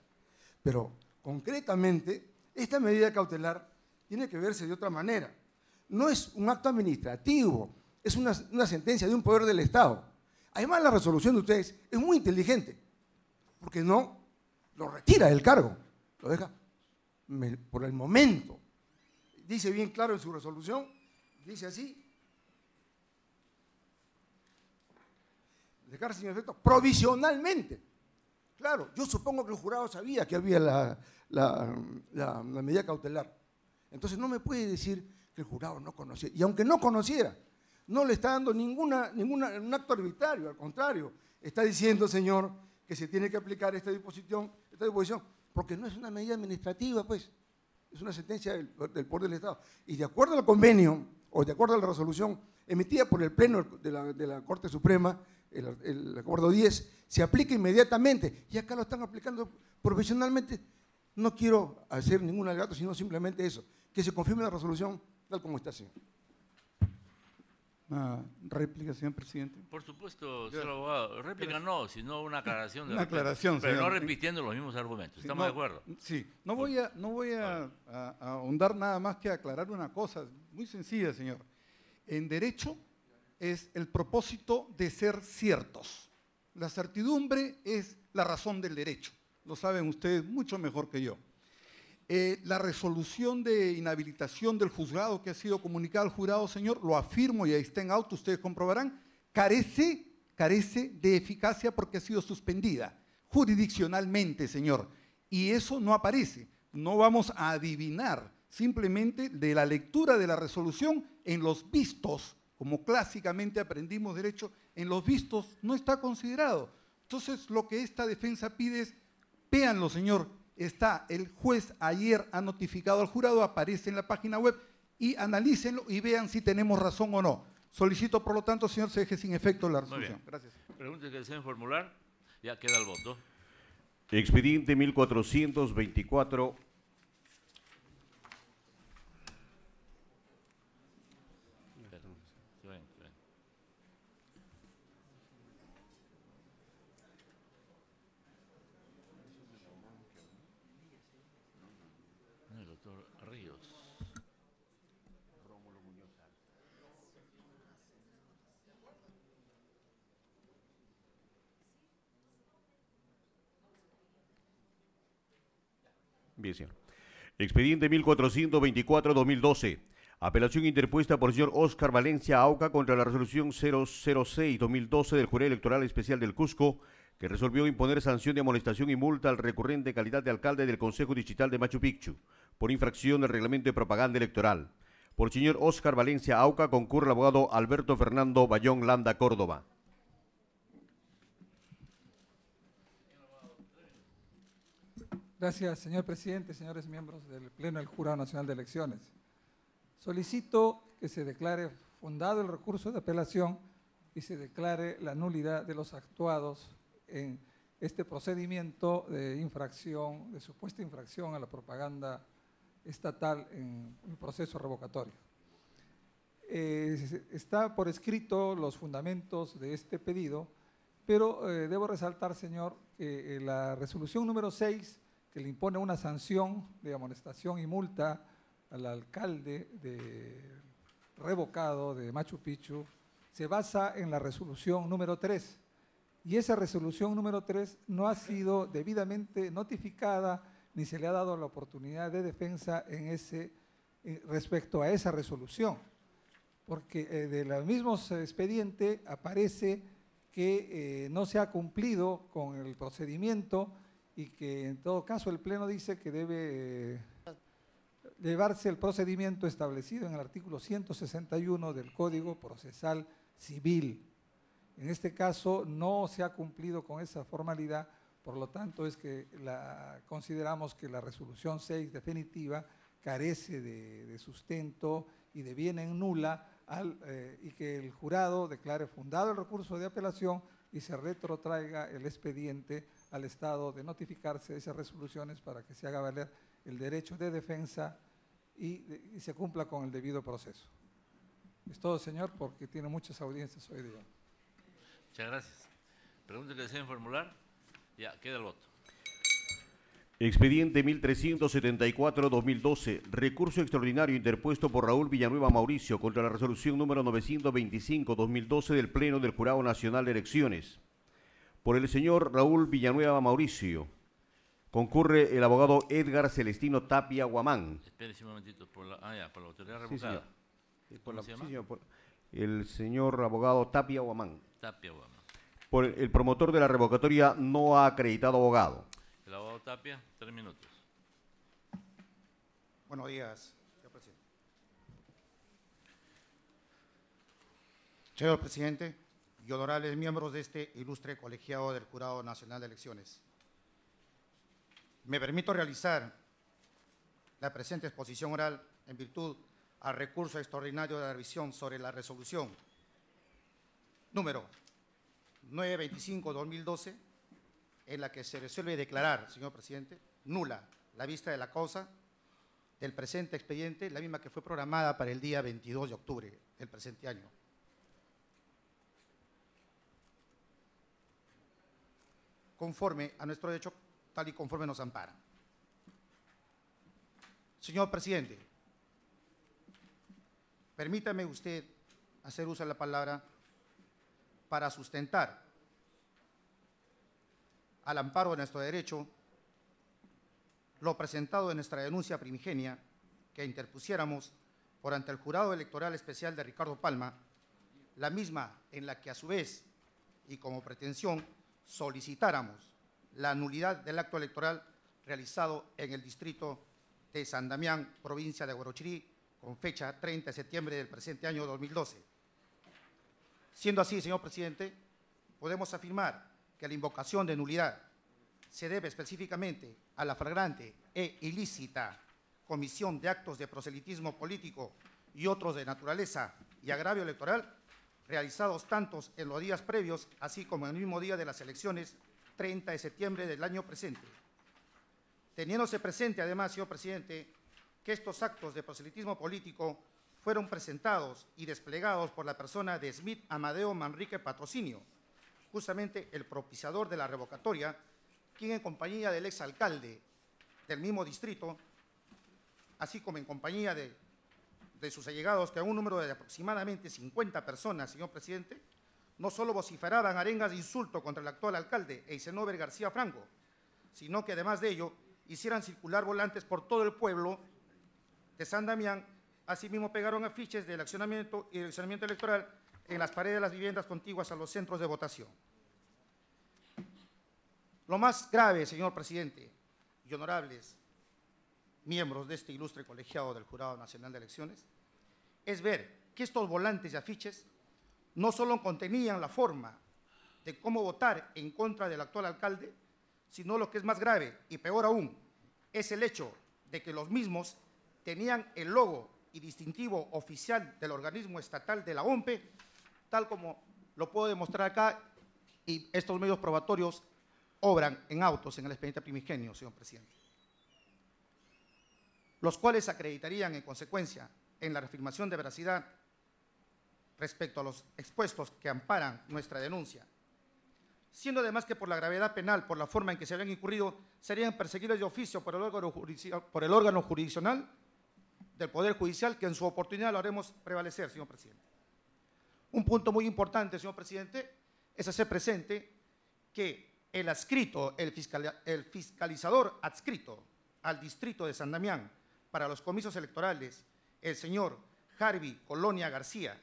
Pero concretamente, esta medida cautelar tiene que verse de otra manera. No es un acto administrativo, es una sentencia de un poder del Estado. Además, la resolución de ustedes es muy inteligente, porque no lo retira del cargo, lo deja por el momento. Dice bien claro en su resolución, dice así, dejar sin efecto provisionalmente. Claro, yo supongo que el jurado sabía que había la medida cautelar. Entonces no me puede decir que el jurado no conocía. Y aunque no conociera, no le está dando un acto arbitrario, al contrario, está diciendo, señor, que se tiene que aplicar esta disposición, porque no es una medida administrativa, pues, es una sentencia del Poder del Estado. Y de acuerdo al convenio, o de acuerdo a la resolución emitida por el Pleno de la Corte Suprema, el acuerdo 10, se aplica inmediatamente, y acá lo están aplicando profesionalmente. No quiero hacer ningún alegato, sino simplemente eso, que se confirme la resolución tal como está, señor. Una réplica, señor presidente. Por supuesto, señor abogado. Réplica no, sino una aclaración. Una aclaración, pero señor. No repitiendo los mismos argumentos. ¿Estamos de acuerdo? Sí. No voy a ahondar nada más que aclarar una cosa muy sencilla, señor. En derecho es el propósito de ser ciertos. La certidumbre es la razón del derecho. Lo saben ustedes mucho mejor que yo. La resolución de inhabilitación del juzgado que ha sido comunicada al jurado, señor, lo afirmo y ahí está en auto, ustedes comprobarán, carece de eficacia porque ha sido suspendida jurisdiccionalmente, señor. Y eso no aparece. No vamos a adivinar simplemente de la lectura de la resolución en los vistos, como clásicamente aprendimos derecho, en los vistos no está considerado. Entonces, lo que esta defensa pide es, véanlo, señor, está, el juez ayer ha notificado al jurado, aparece en la página web, y analícenlo y vean si tenemos razón o no. Solicito, por lo tanto, señor, se deje sin efecto la resolución. Gracias. Preguntas que deseen formular. Ya queda el voto. Expediente 1424. El doctor Ríos. Bien, señor. Expediente 1424-2012. Apelación interpuesta por el señor Óscar Valencia Auca contra la resolución 006-2012 del Jurado Electoral Especial del Cusco, que resolvió imponer sanción de amonestación y multa al recurrente en calidad de alcalde del Consejo Distrital de Machu Picchu, por infracción del reglamento de propaganda electoral. Por el señor Óscar Valencia Auca concurre el abogado Alberto Fernando Bayón Landa Córdoba. Gracias, señor presidente, señores miembros del Pleno del Jurado Nacional de Elecciones. Solicito que se declare fundado el recurso de apelación y se declare la nulidad de los actuados en este procedimiento de infracción, de supuesta infracción a la propaganda estatal en el proceso revocatorio. Está por escrito los fundamentos de este pedido, pero debo resaltar, señor, que la resolución número 6, que le impone una sanción de amonestación y multa al alcalde revocado de Machu Picchu, se basa en la resolución número 3. Y esa resolución número 3 no ha sido debidamente notificada ni se le ha dado la oportunidad de defensa respecto a esa resolución. Porque de los mismos expedientes aparece que no se ha cumplido con el procedimiento y que en todo caso el Pleno dice que debe llevarse el procedimiento establecido en el artículo 161 del Código Procesal Civil. En este caso no se ha cumplido con esa formalidad, por lo tanto es que consideramos que la resolución 6 definitiva carece de sustento y deviene en nula y que el jurado declare fundado el recurso de apelación y se retrotraiga el expediente al Estado de notificarse esas resoluciones para que se haga valer el derecho de defensa y se cumpla con el debido proceso. Es todo, señor, porque tiene muchas audiencias hoy día. Muchas gracias. Preguntas que deseen formular. Ya queda el voto. Expediente 1374-2012, recurso extraordinario interpuesto por Raúl Villanueva Mauricio contra la resolución número 925-2012 del Pleno del Jurado Nacional de Elecciones. Por el señor Raúl Villanueva Mauricio concurre el abogado Edgar Celestino Tapia Guamán. Espérese un momentito. Por la autoridad revocada. Sí, señor. El señor abogado Tapia Guamán. Tapia Guamán. Por el promotor de la revocatoria no ha acreditado abogado. El abogado Tapia, 3 minutos. Buenos días, señor presidente. Señor presidente y honorables miembros de este ilustre colegiado del Jurado Nacional de Elecciones, me permito realizar la presente exposición oral en virtud al recurso extraordinario de la revisión sobre la resolución número 925-2012, en la que se resuelve declarar, señor presidente, nula la vista de la causa del presente expediente, la misma que fue programada para el día 22 de octubre del presente año. Conforme a nuestro derecho, tal y conforme nos ampara. Señor presidente, permítame usted hacer uso de la palabra para sustentar al amparo de nuestro derecho, lo presentado en nuestra denuncia primigenia que interpusiéramos por ante el Jurado Electoral Especial de Ricardo Palma, la misma en la que a su vez y como pretensión solicitáramos la nulidad del acto electoral realizado en el distrito de San Damián, provincia de Huarochirí, con fecha 30 de septiembre del presente año 2012. Siendo así, señor presidente, podemos afirmar que la invocación de nulidad se debe específicamente a la flagrante e ilícita comisión de actos de proselitismo político y otros de naturaleza y agravio electoral realizados tantos en los días previos, así como en el mismo día de las elecciones, 30 de septiembre del año presente. Teniéndose presente, además, señor presidente, que estos actos de proselitismo político fueron presentados y desplegados por la persona de Smith Amadeo Manrique Patrocinio, justamente el propiciador de la revocatoria, quien en compañía del exalcalde del mismo distrito, así como en compañía de sus allegados, que a un número de aproximadamente 50 personas, señor presidente, no solo vociferaban arengas de insulto contra el actual alcalde, Eisenover García Franco, sino que además de ello hicieran circular volantes por todo el pueblo de San Damián. Asimismo pegaron afiches del accionamiento y direccionamiento electoral en las paredes de las viviendas contiguas a los centros de votación. Lo más grave, señor presidente y honorables miembros de este ilustre colegiado del Jurado Nacional de Elecciones, es ver que estos volantes y afiches no solo contenían la forma de cómo votar en contra del actual alcalde, sino lo que es más grave y peor aún, es el hecho de que los mismos tenían el logo y distintivo oficial del organismo estatal de la OMPE, tal como lo puedo demostrar acá, y estos medios probatorios obran en autos en el expediente primigenio, señor presidente, los cuales acreditarían en consecuencia en la reafirmación de veracidad respecto a los expuestos que amparan nuestra denuncia, siendo además que por la gravedad penal, por la forma en que se habían incurrido, serían perseguidos de oficio por el órgano jurisdiccional del Poder Judicial, que en su oportunidad lo haremos prevalecer, señor presidente. Un punto muy importante, señor presidente, es hacer presente que el adscrito, el fiscalizador adscrito al distrito de San Damián para los comicios electorales, el señor Harvey Colonia García,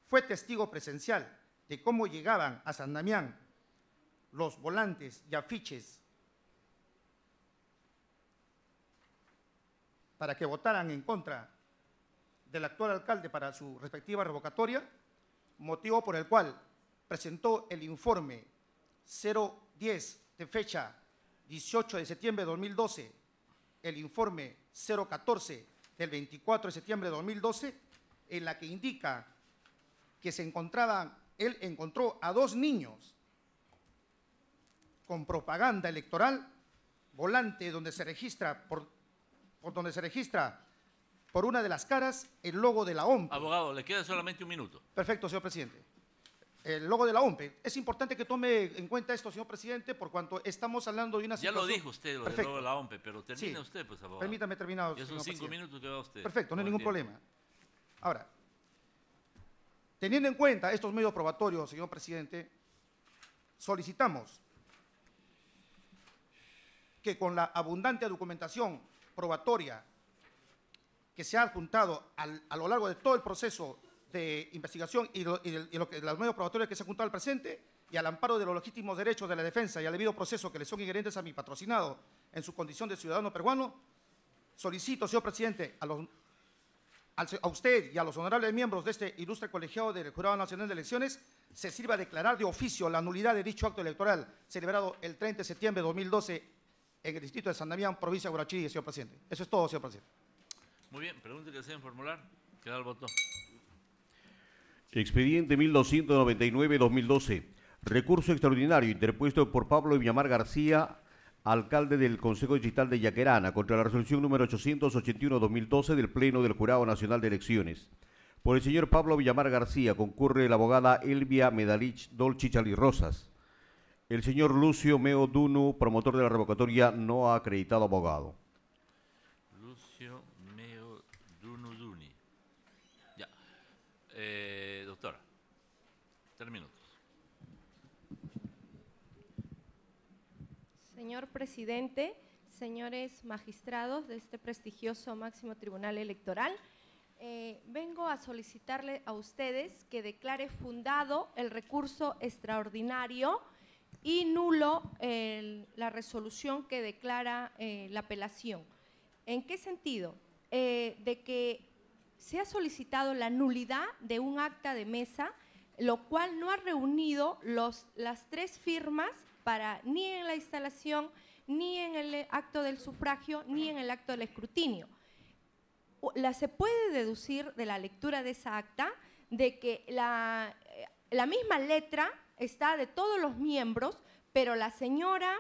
fue testigo presencial de cómo llegaban a San Damián los volantes y afiches para que votaran en contra del actual alcalde para su respectiva revocatoria, motivo por el cual presentó el informe 010 de fecha 18 de septiembre de 2012, el informe 014 del 24 de septiembre de 2012, en la que indica que él encontró a 2 niños con propaganda electoral, volante donde se registra por una de las caras el logo de la OMPE. Abogado, le queda solamente un minuto. Perfecto, señor presidente. El logo de la OMPE. Es importante que tome en cuenta esto, señor presidente, por cuanto estamos hablando de una Ya situación... lo dijo usted, lo del logo de la OMPE, pero termine Sí. usted, pues, abogado. Permítame terminar, Ya son señor 5 presidente. minutos que va usted. Perfecto, no hay Todo el ningún tiempo. problema. Ahora, teniendo en cuenta estos medios probatorios, señor presidente, solicitamos que con la abundante documentación probatoria que se ha adjuntado a lo largo de todo el proceso de investigación y los medios probatorios que se han juntado al presente, y al amparo de los legítimos derechos de la defensa y al debido proceso que le son inherentes a mi patrocinado en su condición de ciudadano peruano, solicito, señor presidente, a usted y a los honorables miembros de este ilustre colegiado del Jurado Nacional de Elecciones se sirva a declarar de oficio la nulidad de dicho acto electoral celebrado el 30 de septiembre de 2012 en el distrito de San Damián, provincia de Huarochirí, señor presidente. Eso es todo, señor presidente. Muy bien, pregunta que deseen formular. Queda el voto. Expediente 1299-2012. Recurso extraordinario interpuesto por Pablo Villamar García, alcalde del Consejo Distrital de Yaquerana, contra la resolución número 881-2012 del Pleno del Jurado Nacional de Elecciones. Por el señor Pablo Villamar García concurre la abogada Elvia Medalich Dolchichali Rosas. El señor Lucio Meo Dunu, promotor de la revocatoria, no ha acreditado abogado. Lucio Meo Duni. Ya. Doctora, 3 minutos. Señor presidente, señores magistrados de este prestigioso máximo tribunal electoral, vengo a solicitarle a ustedes que declare fundado el recurso extraordinario y nulo la resolución que declara la apelación. ¿En qué sentido? De que se ha solicitado la nulidad de un acta de mesa, lo cual no ha reunido las 3 firmas para ni en la instalación, ni en el acto del sufragio, ni en el acto del escrutinio. Se puede deducir de la lectura de esa acta de que la misma letra está de todos los miembros, pero la señora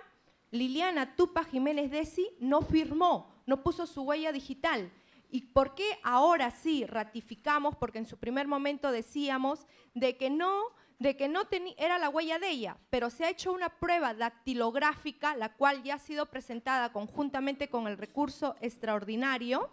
Liliana Tupa Jiménez Desi no firmó, no puso su huella digital. ¿Y por qué ahora sí ratificamos? Porque en su primer momento decíamos de que no era la huella de ella, pero se ha hecho una prueba dactilográfica, la cual ya ha sido presentada conjuntamente con el recurso extraordinario,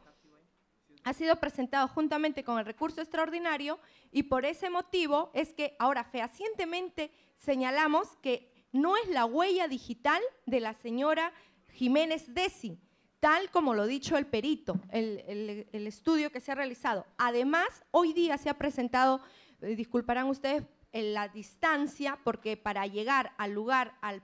y por ese motivo es que ahora fehacientemente señalamos que no es la huella digital de la señora Jiménez Desi, tal como lo ha dicho el perito, el estudio que se ha realizado. Además, hoy día se ha presentado, disculparán ustedes, en la distancia, porque para llegar al lugar, al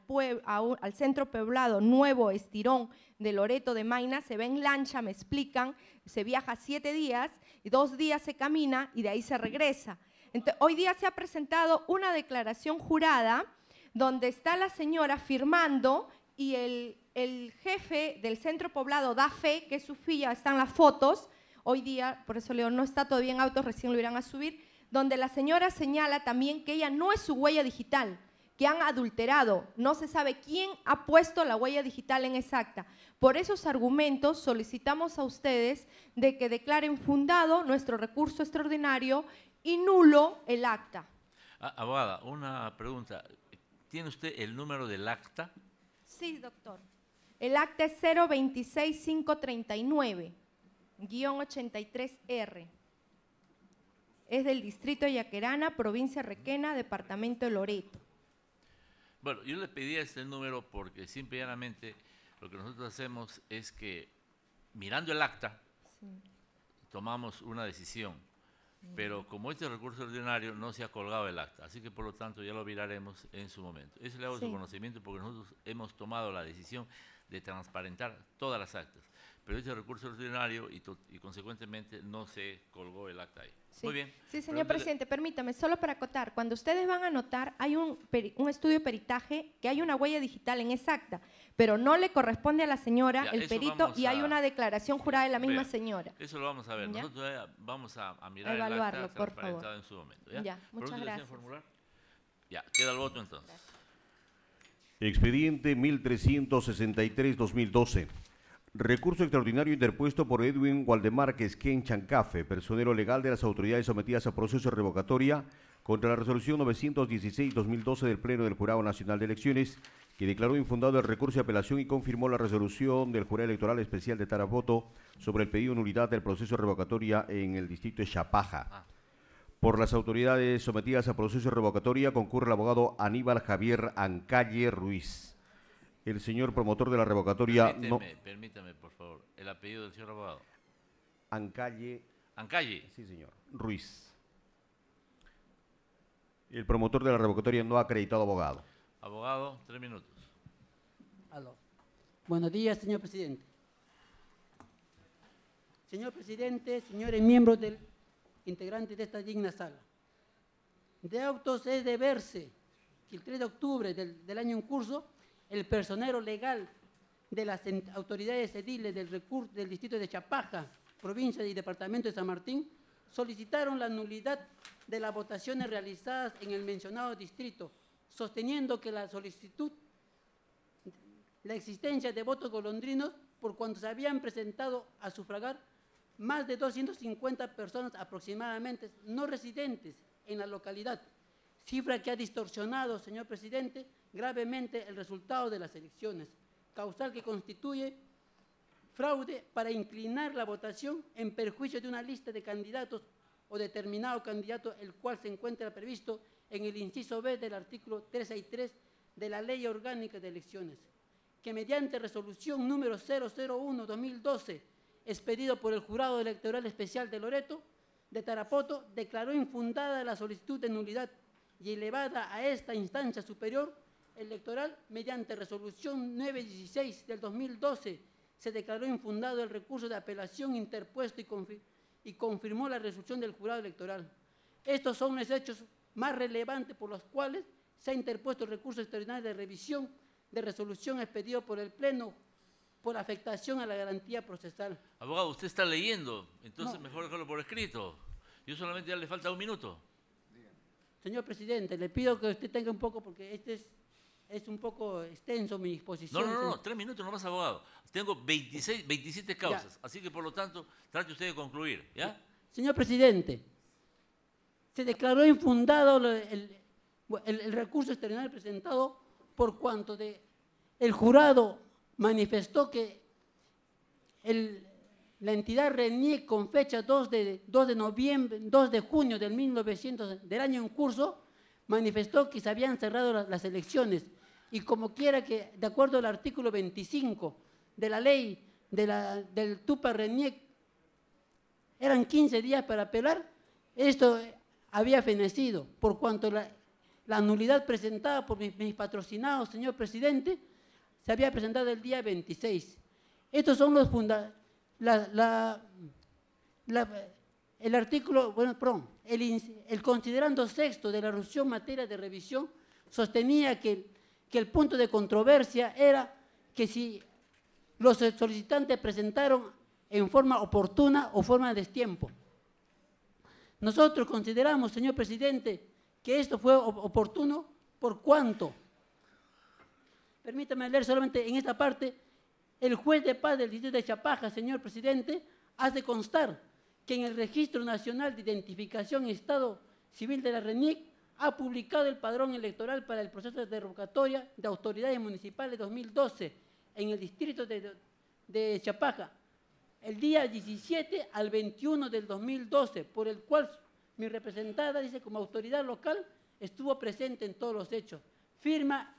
centro poblado Nuevo Estirón de Loreto de Maynas, se ve en lancha, me explican, se viaja 7 días, y 2 días se camina y de ahí se regresa. Entonces, hoy día se ha presentado una declaración jurada donde está la señora firmando y el jefe del centro poblado da fe, que es su filla, están las fotos, hoy día, por eso leo, no está todavía en autos, recién lo irán a subir, donde la señora señala también que ella no es su huella digital, que han adulterado, no se sabe quién ha puesto la huella digital en esa acta. Por esos argumentos solicitamos a ustedes de que declaren fundado nuestro recurso extraordinario y nulo el acta. Abogada, una pregunta. ¿Tiene usted el número del acta? Sí, doctor. El acta es 026539-83R. Es del distrito de Yaquerana, provincia de Requena, departamento de Loreto. Bueno, yo le pedí este número porque simple y llanamente lo que nosotros hacemos es que, mirando el acta, tomamos una decisión. Pero como este recurso ordinario no se ha colgado el acta, así que por lo tanto ya lo miraremos en su momento. Eso le hago su conocimiento porque nosotros hemos tomado la decisión de transparentar todas las actas. Pero este recurso ordinario y consecuentemente no se colgó el acta ahí. Sí. Muy bien. Sí, señor presidente, permítame, solo para acotar, cuando ustedes van a anotar, hay un estudio de peritaje que hay una huella digital en esa acta, pero no le corresponde a la señora, el perito, y hay una declaración jurada de la misma señora. Eso lo vamos a ver. ¿Ya? Nosotros vamos a mirar evaluarlo, el acta por favor. transparentado en su momento. Ya, muchas gracias. Formular? Ya, queda el voto entonces. Expediente 1363-2012. Recurso extraordinario interpuesto por Edwin Waldemar Quesquén Chancafe, personero legal de las autoridades sometidas a proceso de revocatoria contra la resolución 916-2012 del Pleno del Jurado Nacional de Elecciones, que declaró infundado el recurso de apelación y confirmó la resolución del Jurado Electoral Especial de Tarapoto sobre el pedido de nulidad del proceso de revocatoria en el distrito de Chapaja. Por las autoridades sometidas a proceso de revocatoria concurre el abogado Aníbal Javier Ancalle Ruiz. El señor promotor de la revocatoria Permítame, por favor, el apellido del señor abogado. Ancalle. Ancalle. Sí, señor. Ruiz. El promotor de la revocatoria no ha acreditado abogado. Abogado, 3 minutos. Aló. Buenos días, señor presidente. Señor presidente, señores miembros integrantes de esta digna sala. De autos es de verse que el 3 de octubre del año en curso, el personero legal de las autoridades ediles del distrito de Chapaja, provincia y departamento de San Martín, solicitaron la nulidad de las votaciones realizadas en el mencionado distrito, sosteniendo que la solicitud, la existencia de votos golondrinos, por cuanto se habían presentado a sufragar más de 250 personas aproximadamente no residentes en la localidad, cifra que ha distorsionado, señor presidente, gravemente el resultado de las elecciones, causal que constituye fraude para inclinar la votación en perjuicio de una lista de candidatos o determinado candidato, el cual se encuentra previsto en el inciso B del artículo 363 de la Ley Orgánica de Elecciones. que mediante resolución número 001-2012, expedido por el Jurado Electoral Especial de Loreto, de Tarapoto, declaró infundada la solicitud de nulidad y elevada a esta instancia superior electoral mediante resolución 916 del 2012, se declaró infundado el recurso de apelación interpuesto y confirmó la resolución del jurado electoral. Estos son los hechos más relevantes por los cuales se ha interpuesto el recurso extraordinario de revisión de resolución expedido por el Pleno por afectación a la garantía procesal. Abogado, usted está leyendo, entonces No. mejor dejarlo por escrito. Yo solamente ya le falta 1 minuto. Señor presidente, le pido que usted tenga un poco, porque este es un poco extenso mi exposición. No, 3 minutos nomás, abogado. Tengo 27 causas, así que por lo tanto, trate usted de concluir, ¿ya? Señor presidente, se declaró infundado el recurso extraordinario presentado por cuanto el jurado manifestó que la entidad RENIEC con fecha 2 de junio del año en curso manifestó que se habían cerrado las elecciones y como quiera que, de acuerdo al artículo 25 de la ley del TUPA RENIEC, eran 15 días para apelar, esto había fenecido, por cuanto la nulidad presentada por mis patrocinados, señor presidente, se había presentado el día 26. Estos son los el artículo, el considerando sexto de la resolución materia de revisión sostenía que el punto de controversia era que si los solicitantes presentaron en forma oportuna o forma de destiempo. Nosotros consideramos, señor presidente, que esto fue oportuno por cuanto, permítame leer solamente en esta parte, el juez de paz del distrito de Chapaja, señor presidente, hace constar que en el Registro Nacional de Identificación y Estado Civil de la RENIEC ha publicado el padrón electoral para el proceso de revocatoria de autoridades municipales 2012 en el distrito de Chapaja, el día 17 al 21 del 2012, por el cual mi representada, dice, como autoridad local, estuvo presente en todos los hechos. Firma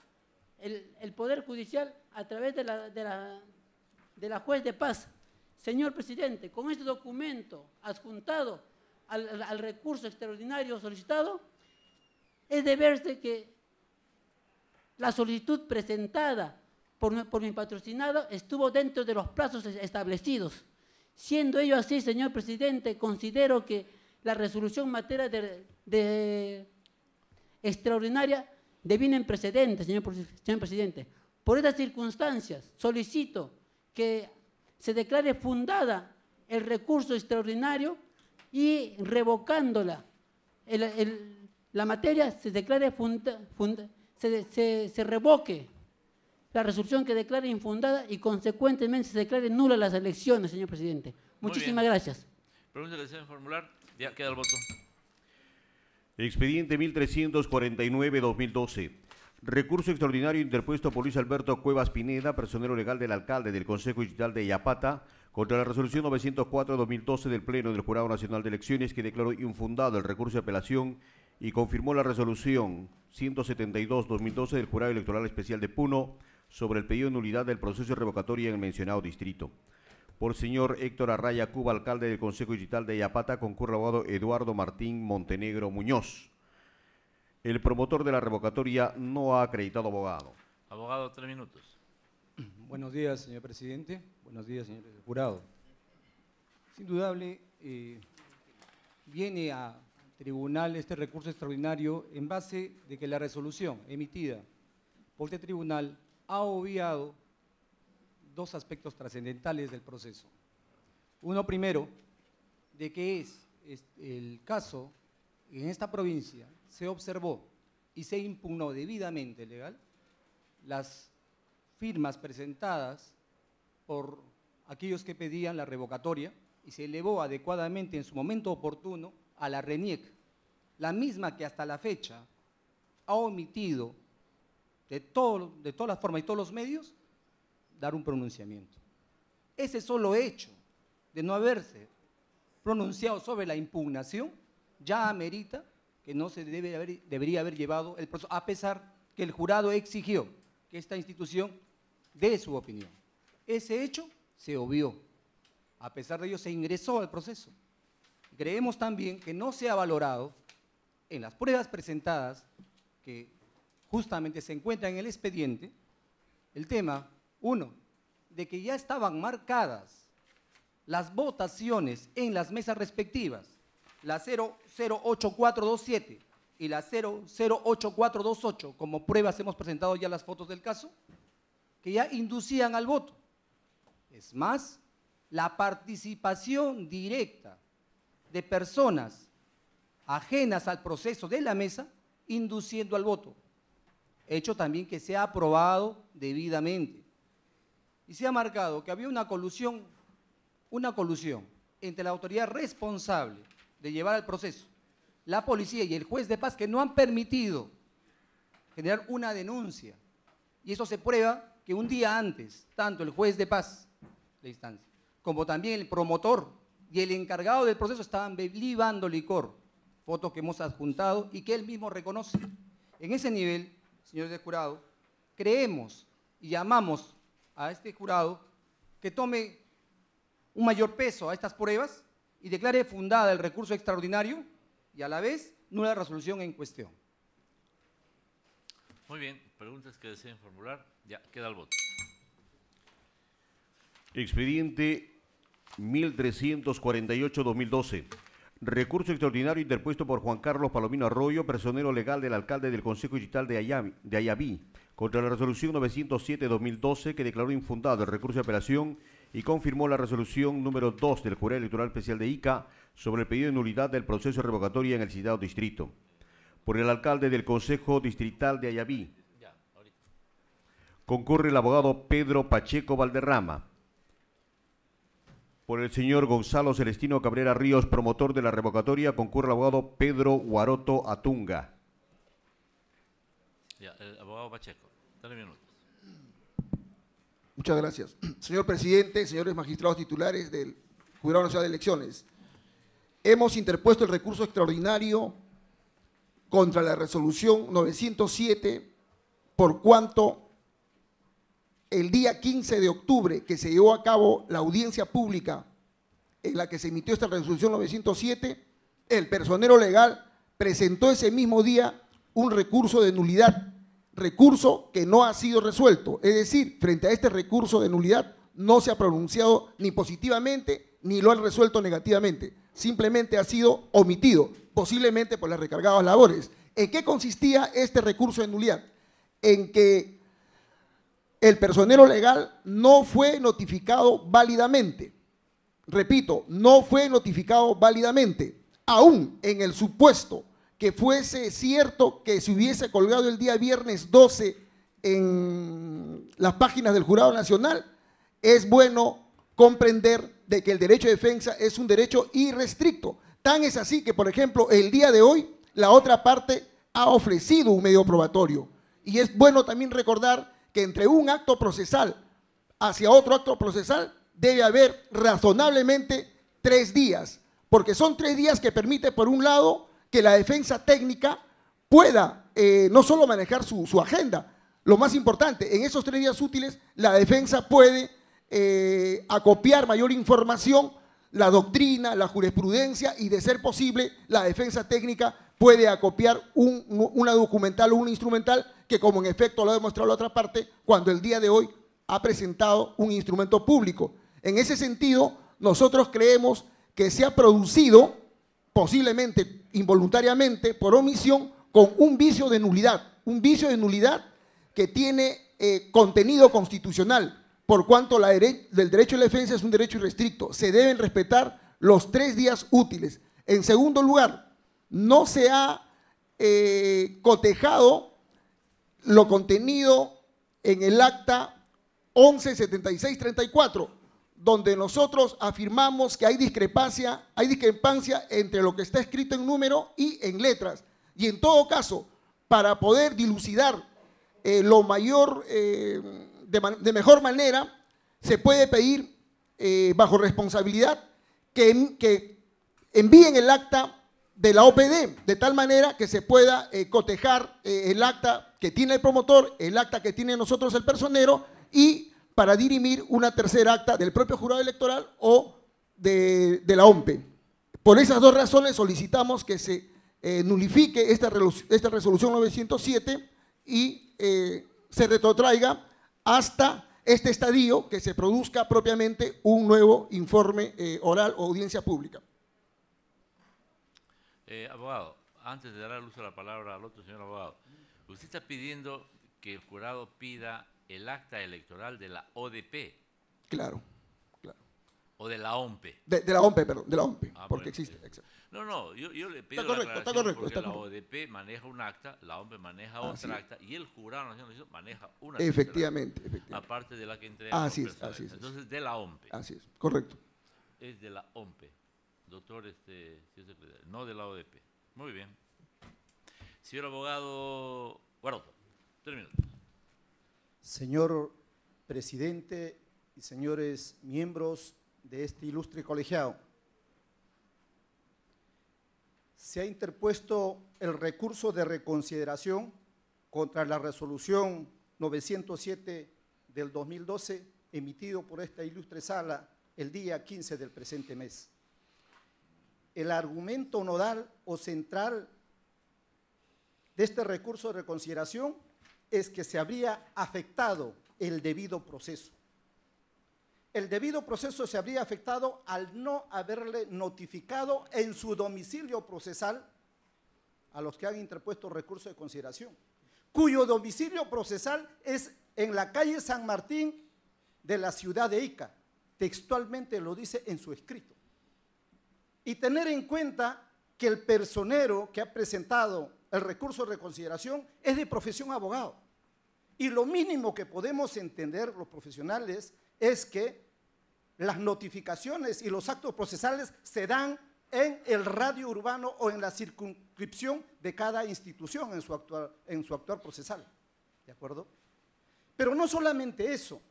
el Poder Judicial a través de la juez de paz. Señor presidente, con este documento adjuntado al recurso extraordinario solicitado, es de verse que la solicitud presentada por mi patrocinado estuvo dentro de los plazos establecidos. Siendo ello así, señor presidente, considero que la resolución materia de extraordinaria deviene en precedente, señor presidente. Por estas circunstancias, solicito que se declare fundada el recurso extraordinario y revocándola la materia se declare se revoque la resolución que declare infundada y consecuentemente se declare nula las elecciones, señor presidente. Muchísimas gracias. Pregunta que deseen formular. Ya queda el voto. Expediente 1349-2012. Recurso extraordinario interpuesto por Luis Alberto Cuevas Pineda, personero legal del alcalde del Consejo Distrital de Yapata, contra la resolución 904-2012 del Pleno del Jurado Nacional de Elecciones, que declaró infundado el recurso de apelación y confirmó la resolución 172-2012 del Jurado Electoral Especial de Puno sobre el pedido de nulidad del proceso de revocatoria en el mencionado distrito. Por señor Héctor Arraya Cuba, alcalde del Consejo Distrital de Yapata, concurre el abogado Eduardo Martín Montenegro Muñoz. El promotor de la revocatoria no ha acreditado abogado. Abogado, 3 minutos. Buenos días, señor presidente. Buenos días, señores del jurado. Es indudable, viene a tribunal este recurso extraordinario en base de que la resolución emitida por este tribunal ha obviado 2 aspectos trascendentales del proceso. Uno primero, de que es el caso en esta provincia se observó y se impugnó debidamente legal las firmas presentadas por aquellos que pedían la revocatoria y se elevó adecuadamente en su momento oportuno a la RENIEC, la misma que hasta la fecha ha omitido de todas las formas y todos los medios dar un pronunciamiento. Ese solo hecho de no haberse pronunciado sobre la impugnación ya amerita que no se debería haber llevado el proceso, a pesar que el jurado exigió que esta institución dé su opinión. Ese hecho se obvió. A pesar de ello, se ingresó al proceso. Creemos también que no se ha valorado en las pruebas presentadas, que justamente se encuentran en el expediente, el tema, uno, de que ya estaban marcadas las votaciones en las mesas respectivas, la 008427 y la 008428, como pruebas hemos presentado ya las fotos del caso, que ya inducían al voto. Es más, la participación directa de personas ajenas al proceso de la mesa, induciendo al voto. Hecho también que se ha aprobado debidamente. Y se ha marcado que había una colusión entre la autoridad responsable de llevar al proceso, la policía y el juez de paz, que no han permitido generar una denuncia. Y eso se prueba que un día antes, tanto el juez de paz de instancia, como también el promotor y el encargado del proceso estaban libando licor, fotos que hemos adjuntado y que él mismo reconoce. En ese nivel, señores del jurado, creemos y llamamos a este jurado que tome un mayor peso a estas pruebas y declare fundada el recurso extraordinario y a la vez nula la resolución en cuestión. Muy bien, preguntas que deseen formular, ya queda el voto. Expediente 1348-2012. Recurso extraordinario interpuesto por Juan Carlos Palomino Arroyo, personero legal del alcalde del Consejo Distrital de Ayaví, contra la resolución 907-2012 que declaró infundado el recurso de apelación y confirmó la resolución número 2 del Jurado Electoral Especial de Ica sobre el pedido de nulidad del proceso de revocatoria en el citado distrito. Por el alcalde del Consejo Distrital de Ayaví, concurre el abogado Pedro Pacheco Valderrama. Por el señor Gonzalo Celestino Cabrera Ríos, promotor de la revocatoria, concurre el abogado Pedro Guaroto Atunga. Ya, el abogado Pacheco, 3 minutos. Muchas gracias. Señor presidente, señores magistrados titulares del Jurado Nacional de Elecciones, hemos interpuesto el recurso extraordinario contra la resolución 907 por cuanto el día 15 de octubre que se llevó a cabo la audiencia pública en la que se emitió esta resolución 907, el personero legal presentó ese mismo día un recurso de nulidad, recurso que no ha sido resuelto. Es decir, frente a este recurso de nulidad no se ha pronunciado ni positivamente ni lo han resuelto negativamente, simplemente ha sido omitido, posiblemente por las recargadas labores. ¿En qué consistía este recurso de nulidad? En que el personero legal no fue notificado válidamente. Repito, no fue notificado válidamente. Aún en el supuesto que fuese cierto que se hubiese colgado el día viernes 12 en las páginas del Jurado Nacional, es bueno comprender de que el derecho de defensa es un derecho irrestricto. Tan es así que, por ejemplo, el día de hoy, la otra parte ha ofrecido un medio probatorio. Y es bueno también recordar que entre un acto procesal hacia otro acto procesal debe haber razonablemente 3 días, porque son 3 días que permite, por un lado, que la defensa técnica pueda no solo manejar su agenda, lo más importante, en esos 3 días útiles la defensa puede acopiar mayor información, la doctrina, la jurisprudencia y, de ser posible, la defensa técnica puede acopiar una documental o un instrumental que, como en efecto lo ha demostrado la otra parte, cuando el día de hoy ha presentado un instrumento público. En ese sentido, nosotros creemos que se ha producido, posiblemente involuntariamente, por omisión, con un vicio de nulidad que tiene contenido constitucional, por cuanto del derecho de defensa es un derecho irrestricto. Se deben respetar los 3 días útiles. En segundo lugar, no se ha cotejado lo contenido en el acta 117634, donde nosotros afirmamos que hay discrepancia entre lo que está escrito en número y en letras. Y en todo caso, para poder dilucidar lo mayor, de mejor manera, se puede pedir bajo responsabilidad que envíen el acta de la OPD, de tal manera que se pueda cotejar el acta que tiene el promotor, el acta que tiene nosotros el personero y para dirimir una tercera acta del propio jurado electoral o de la OMPE. Por esas dos razones solicitamos que se nulifique esta resolución 907 y se retrotraiga hasta este estadio que se produzca propiamente un nuevo informe oral o audiencia pública. Abogado, antes de dar a luz a la palabra al otro señor abogado, usted está pidiendo que el jurado pida el acta electoral de la ODP. Claro. O de la OMPE. De la OMPE, perdón, de la OMPE, porque bueno, existe. Exacto. No, yo le pido Está la aclaración correcto, porque está la correcto. ODP maneja un acta, la OMPE maneja otra acta y el jurado nacional maneja una Efectivamente, tercera acta, aparte de la que entrega. Así es. Entonces, de la OMPE. Así es, correcto. Es de la OMPE, doctor, no de la ODP. Muy bien. Señor abogado Guaroto, 3 minutos. Señor presidente y señores miembros de este ilustre colegiado, se ha interpuesto el recurso de reconsideración contra la resolución 907 del 2012 emitido por esta ilustre sala el día 15 del presente mes. El argumento nodal o central de este recurso de reconsideración es que se habría afectado el debido proceso. El debido proceso se habría afectado al no haberle notificado en su domicilio procesal a los que han interpuesto recurso de consideración, cuyo domicilio procesal es en la calle San Martín de la ciudad de Ica, textualmente lo dice en su escrito. Y tener en cuenta que el personero que ha presentado el recurso de reconsideración es de profesión abogado. Y lo mínimo que podemos entender los profesionales es que las notificaciones y los actos procesales se dan en el radio urbano o en la circunscripción de cada institución en su actuar procesal. ¿De acuerdo? Pero no solamente eso.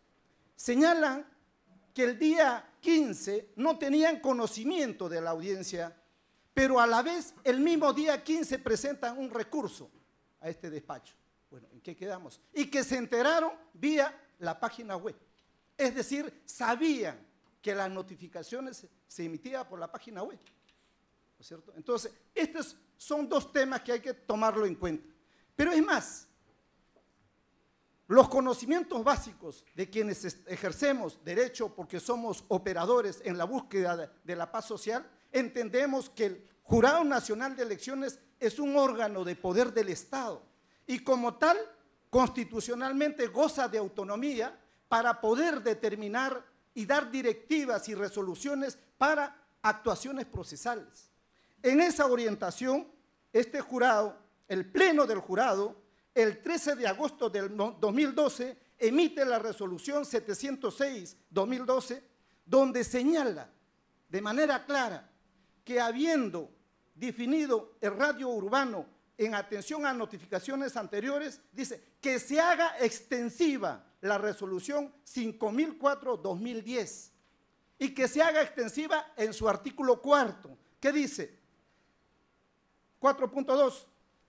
Señalan que el día 15 no tenían conocimiento de la audiencia, pero a la vez el mismo día 15 presentan un recurso a este despacho. Bueno, ¿en qué quedamos? Y que se enteraron vía la página web. Es decir, sabían que las notificaciones se emitían por la página web. ¿No es cierto? Entonces, estos son dos temas que hay que tomarlo en cuenta. Pero es más, los conocimientos básicos de quienes ejercemos derecho porque somos operadores en la búsqueda de la paz social, entendemos que el Jurado Nacional de Elecciones es un órgano de poder del Estado y como tal, constitucionalmente goza de autonomía para poder determinar y dar directivas y resoluciones para actuaciones procesales. En esa orientación, este jurado, el Pleno del Jurado, el 13 de agosto del 2012, emite la resolución 706-2012, donde señala de manera clara que habiendo definido el radio urbano en atención a notificaciones anteriores, dice que se haga extensiva la resolución 5004-2010 y que se haga extensiva en su artículo 4, que dice 4.2,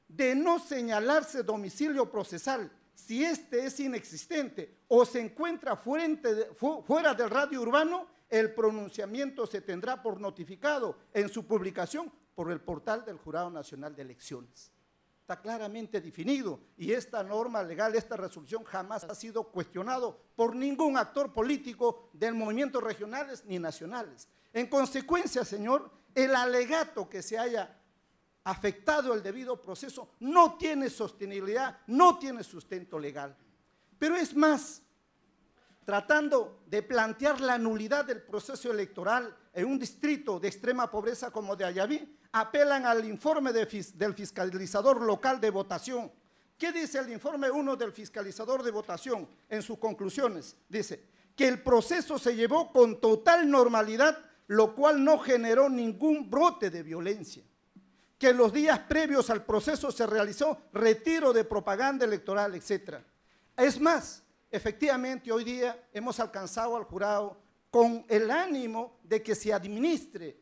de no señalarse domicilio procesal si este es inexistente o se encuentra fuera del radio urbano, el pronunciamiento se tendrá por notificado en su publicación por el portal del Jurado Nacional de Elecciones. Está claramente definido y esta norma legal, esta resolución jamás ha sido cuestionado por ningún actor político del movimientos regionales ni nacionales. En consecuencia, señor, el alegato que se haya afectado el debido proceso no tiene sostenibilidad, no tiene sustento legal. Pero es más, tratando de plantear la nulidad del proceso electoral en un distrito de extrema pobreza como de Ayaví, apelan al informe del fiscalizador local de votación. ¿Qué dice el informe 1 del fiscalizador de votación en sus conclusiones? Dice que el proceso se llevó con total normalidad, lo cual no generó ningún brote de violencia. Que los días previos al proceso se realizó retiro de propaganda electoral, etc. Es más, efectivamente hoy día hemos alcanzado al jurado con el ánimo de que se administre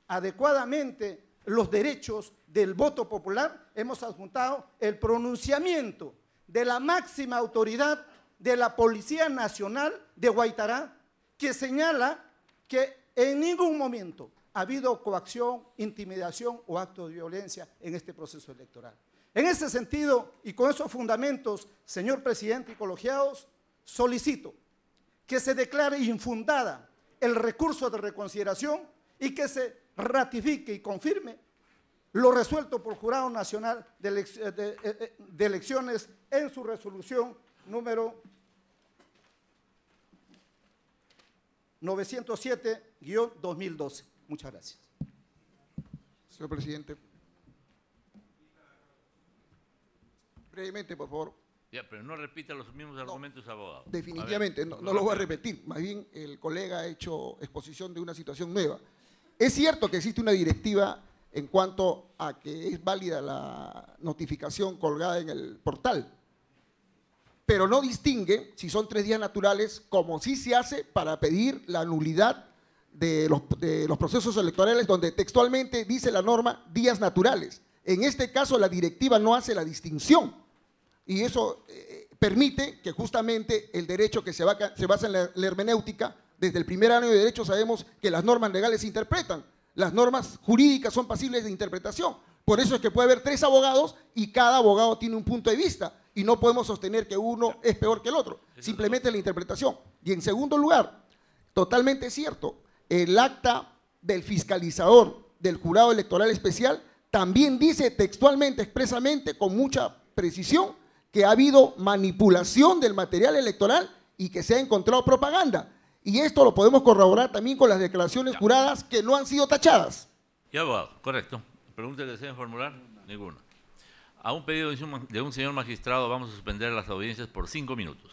adecuadamente los derechos del voto popular, hemos adjuntado el pronunciamiento de la máxima autoridad de la Policía Nacional de Guaitará, que señala que en ningún momento ha habido coacción, intimidación o acto de violencia en este proceso electoral. En ese sentido, y con esos fundamentos, señor presidente y colegiados, solicito que se declare infundada el recurso de reconsideración y que se ratifique y confirme lo resuelto por el Jurado Nacional de Elecciones en su resolución número 907-2012. Muchas gracias. Señor presidente. Brevemente, por favor. Ya, pero no repita los mismos argumentos, abogado. Definitivamente, no lo voy a repetir. Más bien, el colega ha hecho exposición de una situación nueva. Es cierto que existe una directiva en cuanto a que es válida la notificación colgada en el portal, pero no distingue si son 3 días naturales, como sí se hace para pedir la nulidad de los procesos electorales, donde textualmente dice la norma días naturales. En este caso, la directiva no hace la distinción, y eso permite que justamente el derecho que se basa en la hermenéutica, desde el primer año de derecho sabemos que las normas legales se interpretan, las normas jurídicas son pasibles de interpretación. Por eso es que puede haber 3 abogados y cada abogado tiene un punto de vista y no podemos sostener que uno es peor que el otro, simplemente la interpretación. Y en segundo lugar, totalmente cierto, el acta del fiscalizador del Jurado Electoral Especial también dice textualmente, expresamente, con mucha precisión, que ha habido manipulación del material electoral y que se ha encontrado propaganda. Y esto lo podemos corroborar también con las declaraciones juradas que no han sido tachadas. Ya, abogado, correcto. ¿Preguntas que deseen formular? Ninguna. A un pedido de un señor magistrado vamos a suspender las audiencias por 5 minutos.